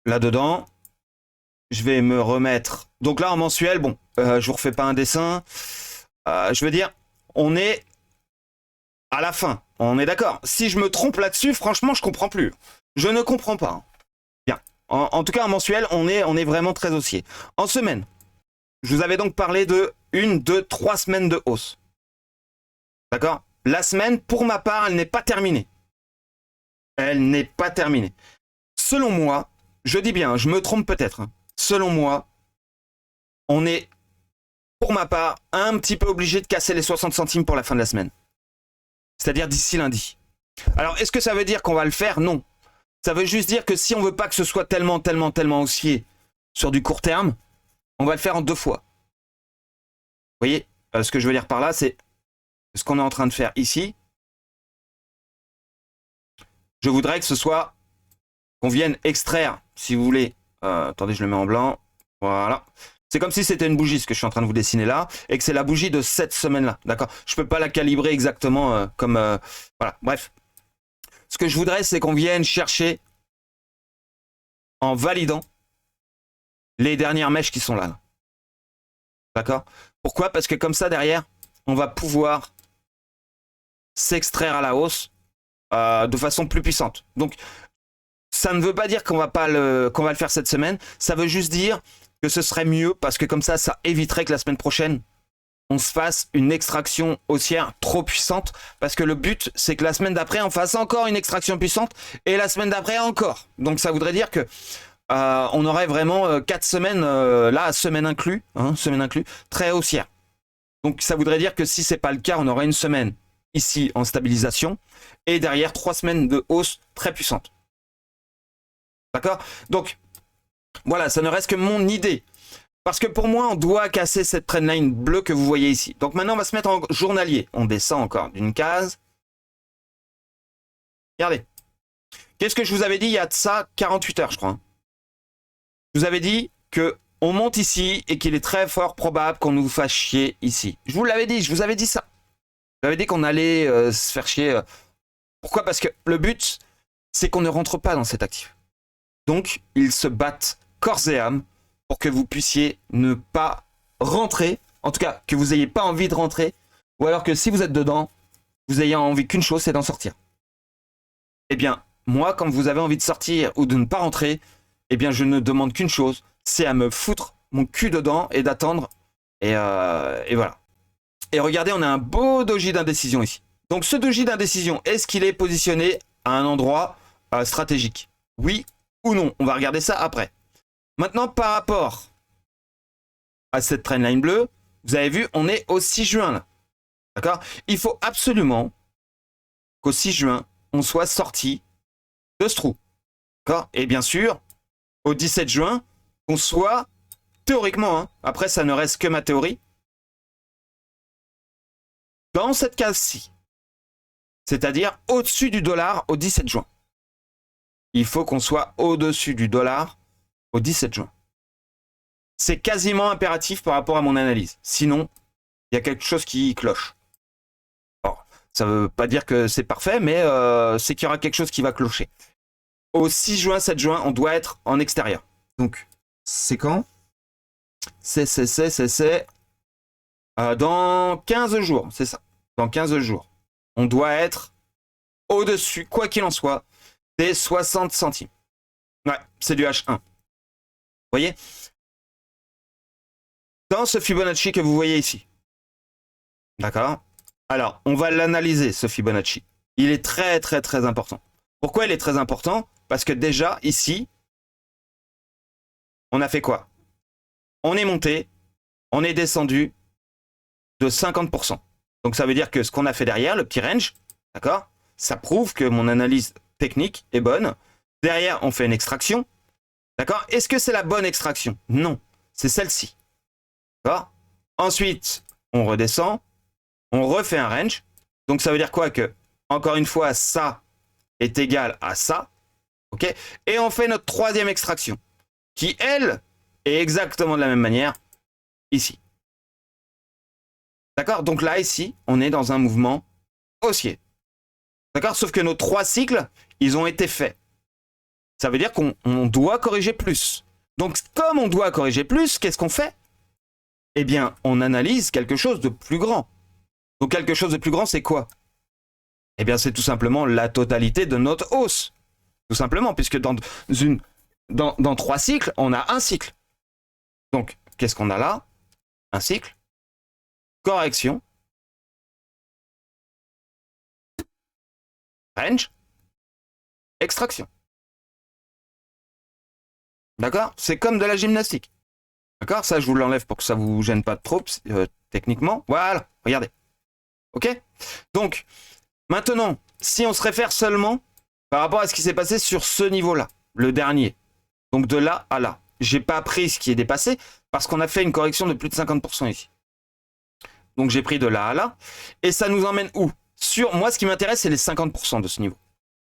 Là-dedans, je vais me remettre. Donc là, en mensuel, bon, je vous refais pas un dessin. Je veux dire, on est à la fin. On est d'accord. Si je me trompe là-dessus, franchement, je comprends plus. Je ne comprends pas. Bien. En tout cas, en mensuel, on est vraiment très haussier. En semaine, je vous avais donc parlé de 1, 2, 3 semaines de hausse. D'accord? La semaine, pour ma part, elle n'est pas terminée. Elle n'est pas terminée. Selon moi, je dis bien, je me trompe peut-être. Hein. Selon moi, on est, pour ma part, un petit peu obligé de casser les 60 centimes pour la fin de la semaine. C'est-à-dire d'ici lundi. Alors, est-ce que ça veut dire qu'on va le faire? Non. Ça veut juste dire que si on veut pas que ce soit tellement haussier sur du court terme, on va le faire en 2 fois. Vous voyez? Ce que je veux dire par là, c'est ce qu'on est en train de faire ici. Je voudrais que ce soit qu'on vienne extraire, si vous voulez. Attendez, je le mets en blanc. Voilà. C'est comme si c'était une bougie, ce que je suis en train de vous dessiner là, et que c'est la bougie de cette semaine-là. D'accord? Je peux pas la calibrer exactement comme... voilà, bref. Ce que je voudrais, c'est qu'on vienne chercher en validant les dernières mèches qui sont là. D'accord? Pourquoi? Parce que comme ça, derrière, on va pouvoir s'extraire à la hausse de façon plus puissante. Donc, ça ne veut pas dire qu'on va le faire cette semaine. Ça veut juste dire que ce serait mieux parce que comme ça éviterait que la semaine prochaine, on se fasse une extraction haussière trop puissante. Parce que le but, c'est que la semaine d'après, on fasse encore une extraction puissante et la semaine d'après encore. Donc, ça voudrait dire que on aurait vraiment 4 semaines, là, semaine inclus, très haussière. Donc, ça voudrait dire que si c'est pas le cas, on aurait une semaine ici en stabilisation et derrière 3 semaines de hausse très puissante. D'accord? Donc, voilà, ça ne reste que mon idée. Parce que pour moi, on doit casser cette trendline bleue que vous voyez ici. Donc maintenant, on va se mettre en journalier. On descend encore d'une case. Regardez. Qu'est-ce que je vous avais dit il y a de ça 48 heures, je crois. Je vous avais dit que on monte ici et qu'il est très fort probable qu'on nous fasse chier ici. Je vous l'avais dit, je vous avais dit ça. Je vous avais dit qu'on allait se faire chier. Pourquoi? Parce que le but, c'est qu'on ne rentre pas dans cet actif. Donc, ils se battent corps et âme pour que vous puissiez ne pas rentrer, en tout cas, que vous n'ayez pas envie de rentrer, ou alors que si vous êtes dedans, vous ayez envie qu'une chose, c'est d'en sortir. Eh bien, moi, quand vous avez envie de sortir ou de ne pas rentrer, eh bien, je ne demande qu'une chose, c'est à me foutre mon cul dedans et d'attendre. Et voilà. Et regardez, on a un beau doji d'indécision ici. Donc, ce doji d'indécision, est-ce qu'il est positionné à un endroit stratégique? Oui ou non? On va regarder ça après. Maintenant, par rapport à cette trendline bleue, vous avez vu, on est au 6 juin là. D'accord? Il faut absolument qu'au 6 juin, on soit sorti de ce trou. D'accord? Et bien sûr, au 17 juin, on soit théoriquement, hein, après ça ne reste que ma théorie, dans cette case-ci. C'est-à-dire au-dessus du dollar au 17 juin. il faut qu'on soit au-dessus du dollar au 17 juin. C'est quasiment impératif par rapport à mon analyse. Sinon, il y a quelque chose qui cloche. Bon, ça ne veut pas dire que c'est parfait, mais c'est qu'il y aura quelque chose qui va clocher. Au 6 juin, 7 juin, on doit être en extérieur. Donc, c'est quand? C'est dans 15 jours, c'est ça. Dans 15 jours. On doit être au-dessus, quoi qu'il en soit, des 60 centimes. Ouais, c'est du H1. Vous voyez? Dans ce Fibonacci que vous voyez ici. D'accord? Alors, on va l'analyser, ce Fibonacci. Il est très, très, très important. Pourquoi il est très important? Parce que déjà, ici, on a fait quoi? On est monté, on est descendu de 50%. Donc, ça veut dire que ce qu'on a fait derrière, le petit range, d'accord? Ça prouve que mon analyse technique est bonne. Derrière, on fait une extraction. D'accord? Est-ce que c'est la bonne extraction? Non, c'est celle-ci. D'accord? Ensuite, on redescend, on refait un range. Donc ça veut dire quoi? Que, encore une fois, ça est égal à ça. Ok? Et on fait notre troisième extraction, qui, elle, est exactement de la même manière ici. D'accord? Donc là, ici, on est dans un mouvement haussier. D'accord? Sauf que nos 3 cycles, ils ont été faits. Ça veut dire qu'on doit corriger plus. Donc, comme on doit corriger plus, qu'est-ce qu'on fait? Eh bien, on analyse quelque chose de plus grand. Donc, quelque chose de plus grand, c'est quoi? Eh bien, c'est tout simplement la totalité de notre hausse. Tout simplement, puisque dans 3 cycles, on a un cycle. Donc, qu'est-ce qu'on a là? Un cycle. Correction. Range. Extraction. D'accord? C'est comme de la gymnastique. D'accord? Ça, je vous l'enlève pour que ça vous gêne pas trop, techniquement. Voilà, regardez. Ok? Donc, maintenant, si on se réfère seulement par rapport à ce qui s'est passé sur ce niveau-là, le dernier, donc de là à là, j'ai pas pris ce qui est dépassé parce qu'on a fait une correction de plus de 50% ici. Donc, j'ai pris de là à là. Et ça nous emmène où? Sur, moi, ce qui m'intéresse, c'est les 50% de ce niveau.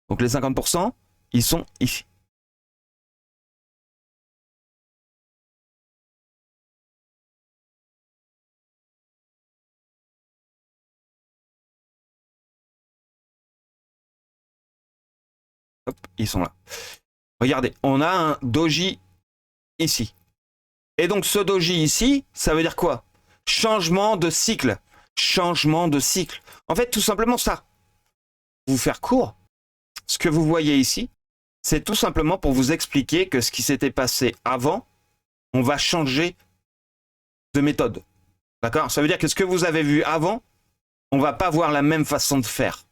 Donc, les 50%, ils sont ici. Hop, ils sont là. Regardez, on a un doji ici. Et donc ce doji ici, ça veut dire quoi? Changement de cycle. Changement de cycle. En fait, tout simplement ça. Pour vous faire court, ce que vous voyez ici, c'est tout simplement pour vous expliquer que ce qui s'était passé avant, on va changer de méthode. D'accord? Ça veut dire que ce que vous avez vu avant, on ne va pas voir la même façon de faire.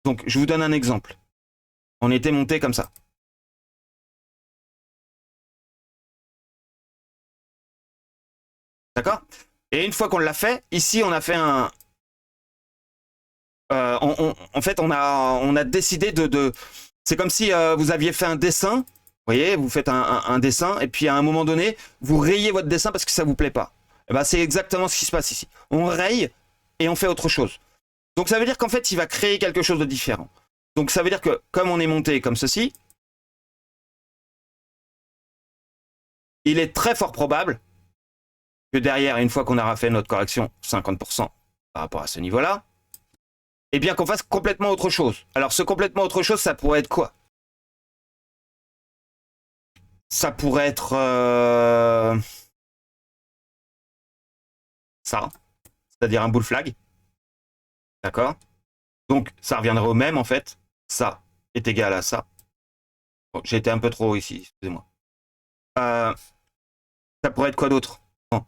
Donc, je vous donne un exemple. On était monté comme ça. D'accord? Et une fois qu'on l'a fait, ici, on a fait un... en fait, on a décidé de... C'est comme si vous aviez fait un dessin. Vous voyez, vous faites un dessin, et puis à un moment donné, vous rayez votre dessin parce que ça ne vous plaît pas. Et ben, c'est exactement ce qui se passe ici. On raye et on fait autre chose. Donc ça veut dire qu'en fait, il va créer quelque chose de différent. Donc ça veut dire que comme on est monté comme ceci, il est très fort probable que derrière, une fois qu'on aura fait notre correction, 50% par rapport à ce niveau-là, eh bien qu'on fasse complètement autre chose. Alors ce complètement autre chose, ça pourrait être quoi? Ça pourrait être ça, c'est-à-dire un bull flag. D'accord? Donc ça reviendrait au même en fait. Ça est égal à ça. Bon, j'ai été un peu trop haut ici, excusez-moi. Ça pourrait être quoi d'autre? Bon.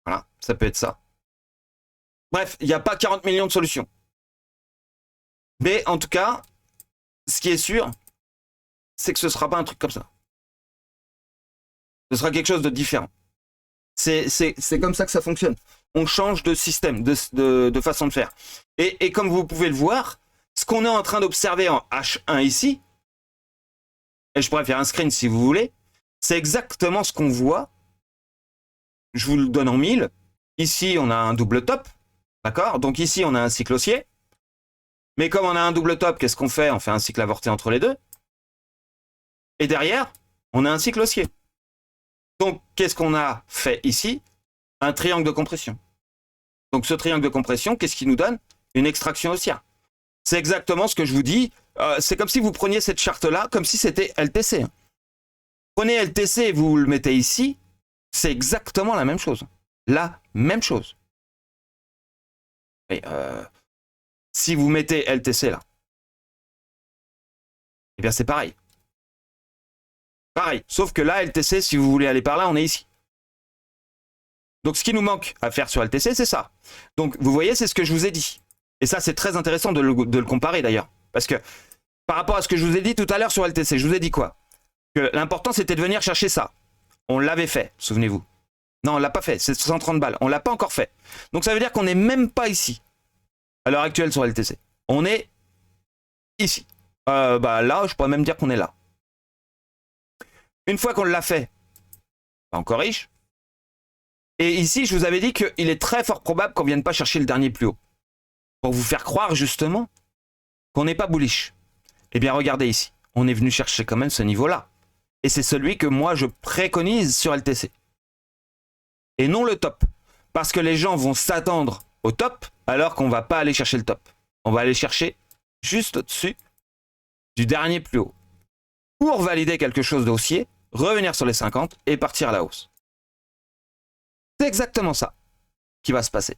Voilà, ça peut être ça. Bref, il n'y a pas 40 millions de solutions. Mais en tout cas, ce qui est sûr, c'est que ce ne sera pas un truc comme ça. Ce sera quelque chose de différent. C'est comme ça que ça fonctionne. On change de système, de façon de faire. Et comme vous pouvez le voir, ce qu'on est en train d'observer en H1 ici, et je pourrais faire un screen si vous voulez, c'est exactement ce qu'on voit. Je vous le donne en 1000. Ici, on a un double top. D'accord? Donc ici, on a un cycle haussier. Mais comme on a un double top, qu'est-ce qu'on fait? On fait un cycle avorté entre les deux. Et derrière, on a un cycle haussier. Donc, qu'est-ce qu'on a fait ici? Un triangle de compression. Donc, ce triangle de compression, qu'est-ce qu'il nous donne? Une extraction haussière. C'est exactement ce que je vous dis. C'est comme si vous preniez cette charte-là, comme si c'était LTC. Prenez LTC et vous le mettez ici, c'est exactement la même chose. La même chose. Et si vous mettez LTC là, eh bien c'est pareil. Pareil, sauf que là, LTC, si vous voulez aller par là, on est ici. Donc ce qui nous manque à faire sur LTC, c'est ça. Donc vous voyez, c'est ce que je vous ai dit. Et ça, c'est très intéressant de le comparer d'ailleurs. Parce que par rapport à ce que je vous ai dit tout à l'heure sur LTC, je vous ai dit quoi? Que l'important, c'était de venir chercher ça. On l'avait fait, souvenez-vous. Non, on l'a pas fait, c'est 130 balles. On l'a pas encore fait. Donc ça veut dire qu'on n'est même pas ici, à l'heure actuelle sur LTC. On est ici. Là, je pourrais même dire qu'on est là. Une fois qu'on l'a fait, on corrige. Et ici, je vous avais dit qu'il est très fort probable qu'on ne vienne pas chercher le dernier plus haut. Pour vous faire croire justement qu'on n'est pas bullish. Eh bien, regardez ici. On est venu chercher quand même ce niveau-là. Et c'est celui que moi, je préconise sur LTC. Et non le top. Parce que les gens vont s'attendre au top alors qu'on ne va pas aller chercher le top. On va aller chercher juste au-dessus du dernier plus haut. Pour valider quelque chose de haussier, revenir sur les 50 et partir à la hausse. C'est exactement ça qui va se passer.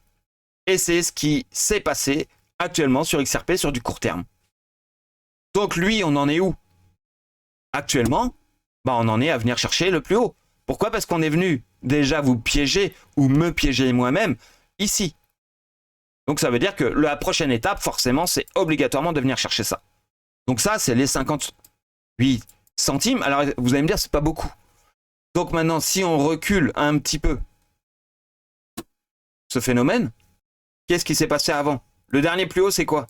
Et c'est ce qui s'est passé actuellement sur XRP sur du court terme. Donc lui, on en est où? Actuellement, on en est à venir chercher le plus haut. Pourquoi? Parce qu'on est venu déjà vous piéger ou me piéger moi-même ici. Donc ça veut dire que la prochaine étape, forcément, c'est obligatoirement de venir chercher ça. Donc ça, c'est les 58 centimes. Alors vous allez me dire, c'est pas beaucoup. Donc maintenant, si on recule un petit peu ce phénomène, qu'est-ce qui s'est passé avant? Le dernier plus haut, c'est quoi?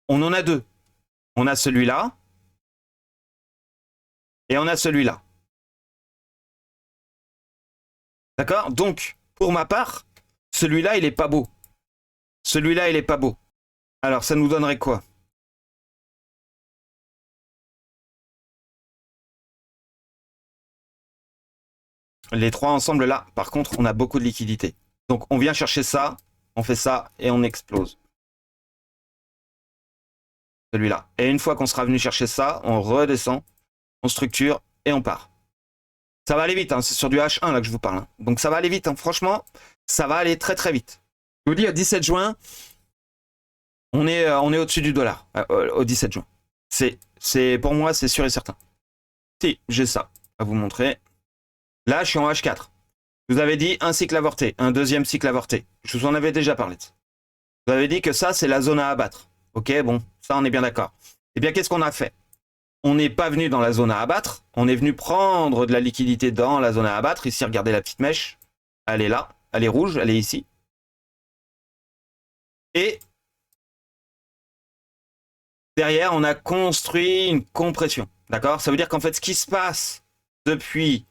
On en a deux. On a celui-là et on a celui-là. D'accord? Donc, pour ma part, celui-là, il est pas beau. Celui-là, il est pas beau. Alors, ça nous donnerait quoi? Les trois ensemble, là, par contre, on a beaucoup de liquidité. Donc, on vient chercher ça, on fait ça et on explose. Celui-là. Et une fois qu'on sera venu chercher ça, on redescend, on structure et on part. Ça va aller vite, hein. C'est sur du H1 là que je vous parle. Hein. Donc ça va aller vite, hein. Franchement, ça va aller très très vite. Je vous dis, au 17 juin, on est au-dessus du dollar, au 17 juin. Pour moi, c'est sûr et certain. Si, j'ai ça à vous montrer. Là, je suis en H4. Je vous avais dit un cycle avorté, un deuxième cycle avorté. Je vous en avais déjà parlé. Je vous avais dit que ça, c'est la zone à abattre. Ok, bon, ça, on est bien d'accord. Eh bien, qu'est-ce qu'on a fait? On n'est pas venu dans la zone à abattre, on est venu prendre de la liquidité dans la zone à abattre. Ici, regardez la petite mèche. Elle est là, elle est rouge, elle est ici. Et derrière, on a construit une compression. D'accord? Ça veut dire qu'en fait, ce qui se passe depuis,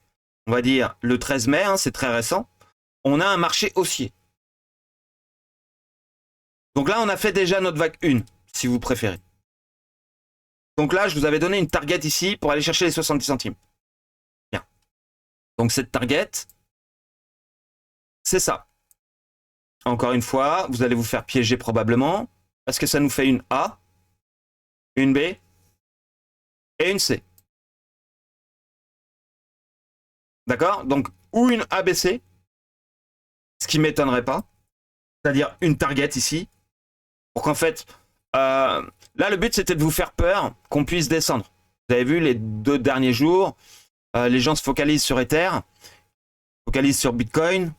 on va dire, le 13 mai, hein, c'est très récent, on a un marché haussier. Donc là, on a fait déjà notre vague 1, si vous préférez. Donc là, je vous avais donné une target ici pour aller chercher les 70 centimes. Bien. Donc cette target, c'est ça. Encore une fois, vous allez vous faire piéger probablement, parce que ça nous fait une A, une B et une C. D'accord? Donc, ou une ABC, ce qui ne m'étonnerait pas, c'est-à-dire une target ici, pour qu'en fait, là, le but, c'était de vous faire peur qu'on puisse descendre. Vous avez vu, les 2 derniers jours, les gens se focalisent sur Ether, se focalisent sur Bitcoin,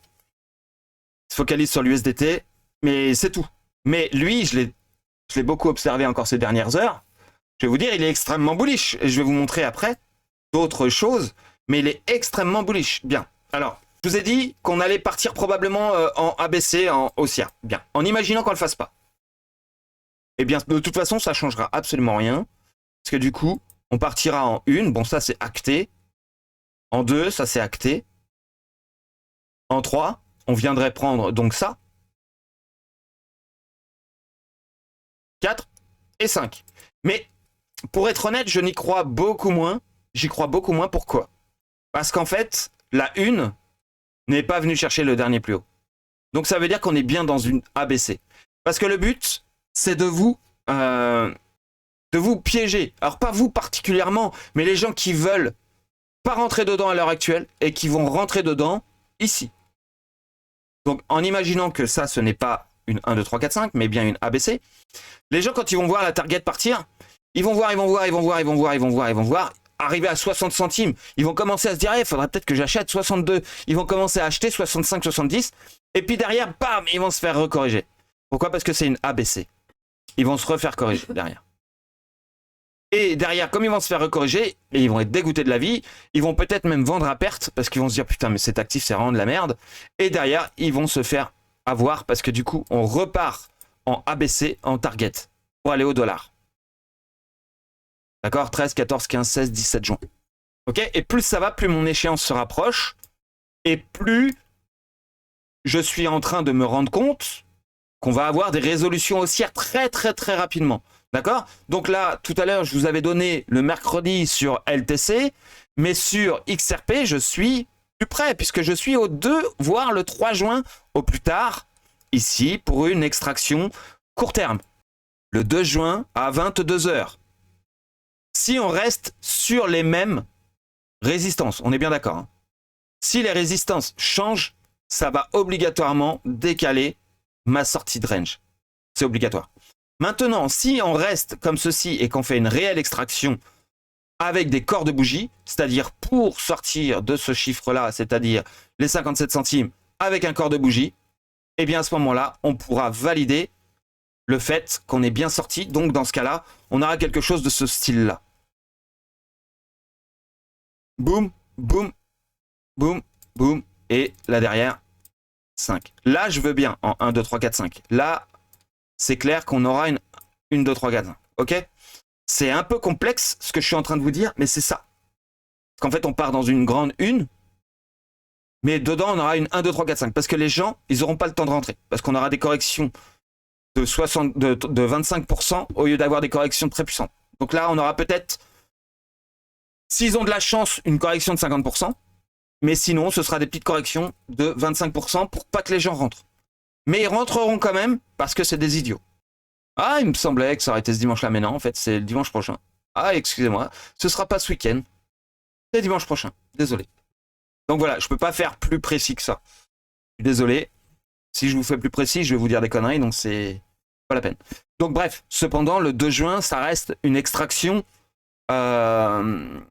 se focalisent sur l'USDT, mais c'est tout. Mais lui, je l'ai beaucoup observé encore ces dernières heures. Je vais vous dire, il est extrêmement bullish. Et je vais vous montrer après d'autres choses, mais il est extrêmement bullish. Bien. Alors, je vous ai dit qu'on allait partir probablement en ABC, en haussière. Bien. En imaginant qu'on ne le fasse pas. Eh bien, de toute façon, ça ne changera absolument rien. Parce que du coup, on partira en 1. Bon, ça, c'est acté. En 2, ça, c'est acté. En 3, on viendrait prendre donc ça. 4 et 5. Mais pour être honnête, je n'y crois beaucoup moins. J'y crois beaucoup moins. Pourquoi? Parce qu'en fait, la 1 n'est pas venue chercher le dernier plus haut. Donc ça veut dire qu'on est bien dans une ABC. Parce que le but, c'est de vous piéger. Alors pas vous particulièrement, mais les gens qui veulent pas rentrer dedans à l'heure actuelle et qui vont rentrer dedans ici. Donc en imaginant que ça, ce n'est pas une 1, 2, 3, 4, 5, mais bien une ABC, les gens quand ils vont voir la target partir, ils vont voir, arriver à 60 centimes, ils vont commencer à se dire, il faudrait peut-être que j'achète 62, ils vont commencer à acheter 65, 70, et puis derrière, bam, ils vont se faire recorriger. Pourquoi? Parce que c'est une ABC. Ils vont se refaire corriger derrière. Et derrière, comme ils vont se faire recorriger, et ils vont être dégoûtés de la vie, ils vont peut-être même vendre à perte, parce qu'ils vont se dire, putain, mais cet actif, c'est vraiment de la merde. Et derrière, ils vont se faire avoir, parce que du coup, on repart en ABC, en target, pour aller au dollar. D'accord? 13, 14, 15, 16, 17 juin. Ok? Et plus ça va, plus mon échéance se rapproche, et plus je suis en train de me rendre compte qu'on va avoir des résolutions haussières très, très, très rapidement. D'accord? Donc là, tout à l'heure, je vous avais donné le mercredi sur LTC, mais sur XRP, je suis plus près, puisque je suis au 2, voire le 3 juin au plus tard, ici, pour une extraction court terme. Le 2 juin à 22 h. Si on reste sur les mêmes résistances, on est bien d'accord, hein. Si les résistances changent, ça va obligatoirement décaler ma sortie de range. C'est obligatoire. Maintenant, si on reste comme ceci et qu'on fait une réelle extraction avec des corps de bougie, c'est-à-dire pour sortir de ce chiffre-là, c'est-à-dire les 57 centimes avec un corps de bougie, eh bien à ce moment-là, on pourra valider le fait qu'on est bien sorti. Donc dans ce cas-là, on aura quelque chose de ce style-là. Boum, boum, boum, boum, et là derrière, 5. Là, je veux bien en 1, 2, 3, 4, 5. Là, c'est clair qu'on aura une 1, 2, 3, 4, 5. Ok? C'est un peu complexe ce que je suis en train de vous dire, mais c'est ça. Parce qu'en fait, on part dans une grande 1, mais dedans, on aura une 1, 2, 3, 4, 5. Parce que les gens, ils n'auront pas le temps de rentrer. Parce qu'on aura des corrections de 25% au lieu d'avoir des corrections très puissantes. Donc là, on aura peut-être, s'ils ont de la chance, une correction de 50%. Mais sinon, ce sera des petites corrections de 25% pour pas que les gens rentrent. Mais ils rentreront quand même parce que c'est des idiots. Ah, il me semblait que ça aurait été ce dimanche-là, mais non, en fait, c'est le dimanche prochain. Ah, excusez-moi, ce sera pas ce week-end. C'est dimanche prochain, désolé. Donc voilà, je peux pas faire plus précis que ça. Je suis désolé. Si je vous fais plus précis, je vais vous dire des conneries, donc c'est pas la peine. Donc bref, cependant, le 2 juin, ça reste une extraction, je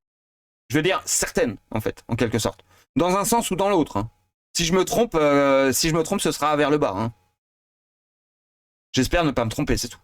veux dire, certaine, en fait, en quelque sorte. Dans un sens ou dans l'autre. Hein. Si je me trompe, ce sera vers le bas. Hein. J'espère ne pas me tromper, c'est tout.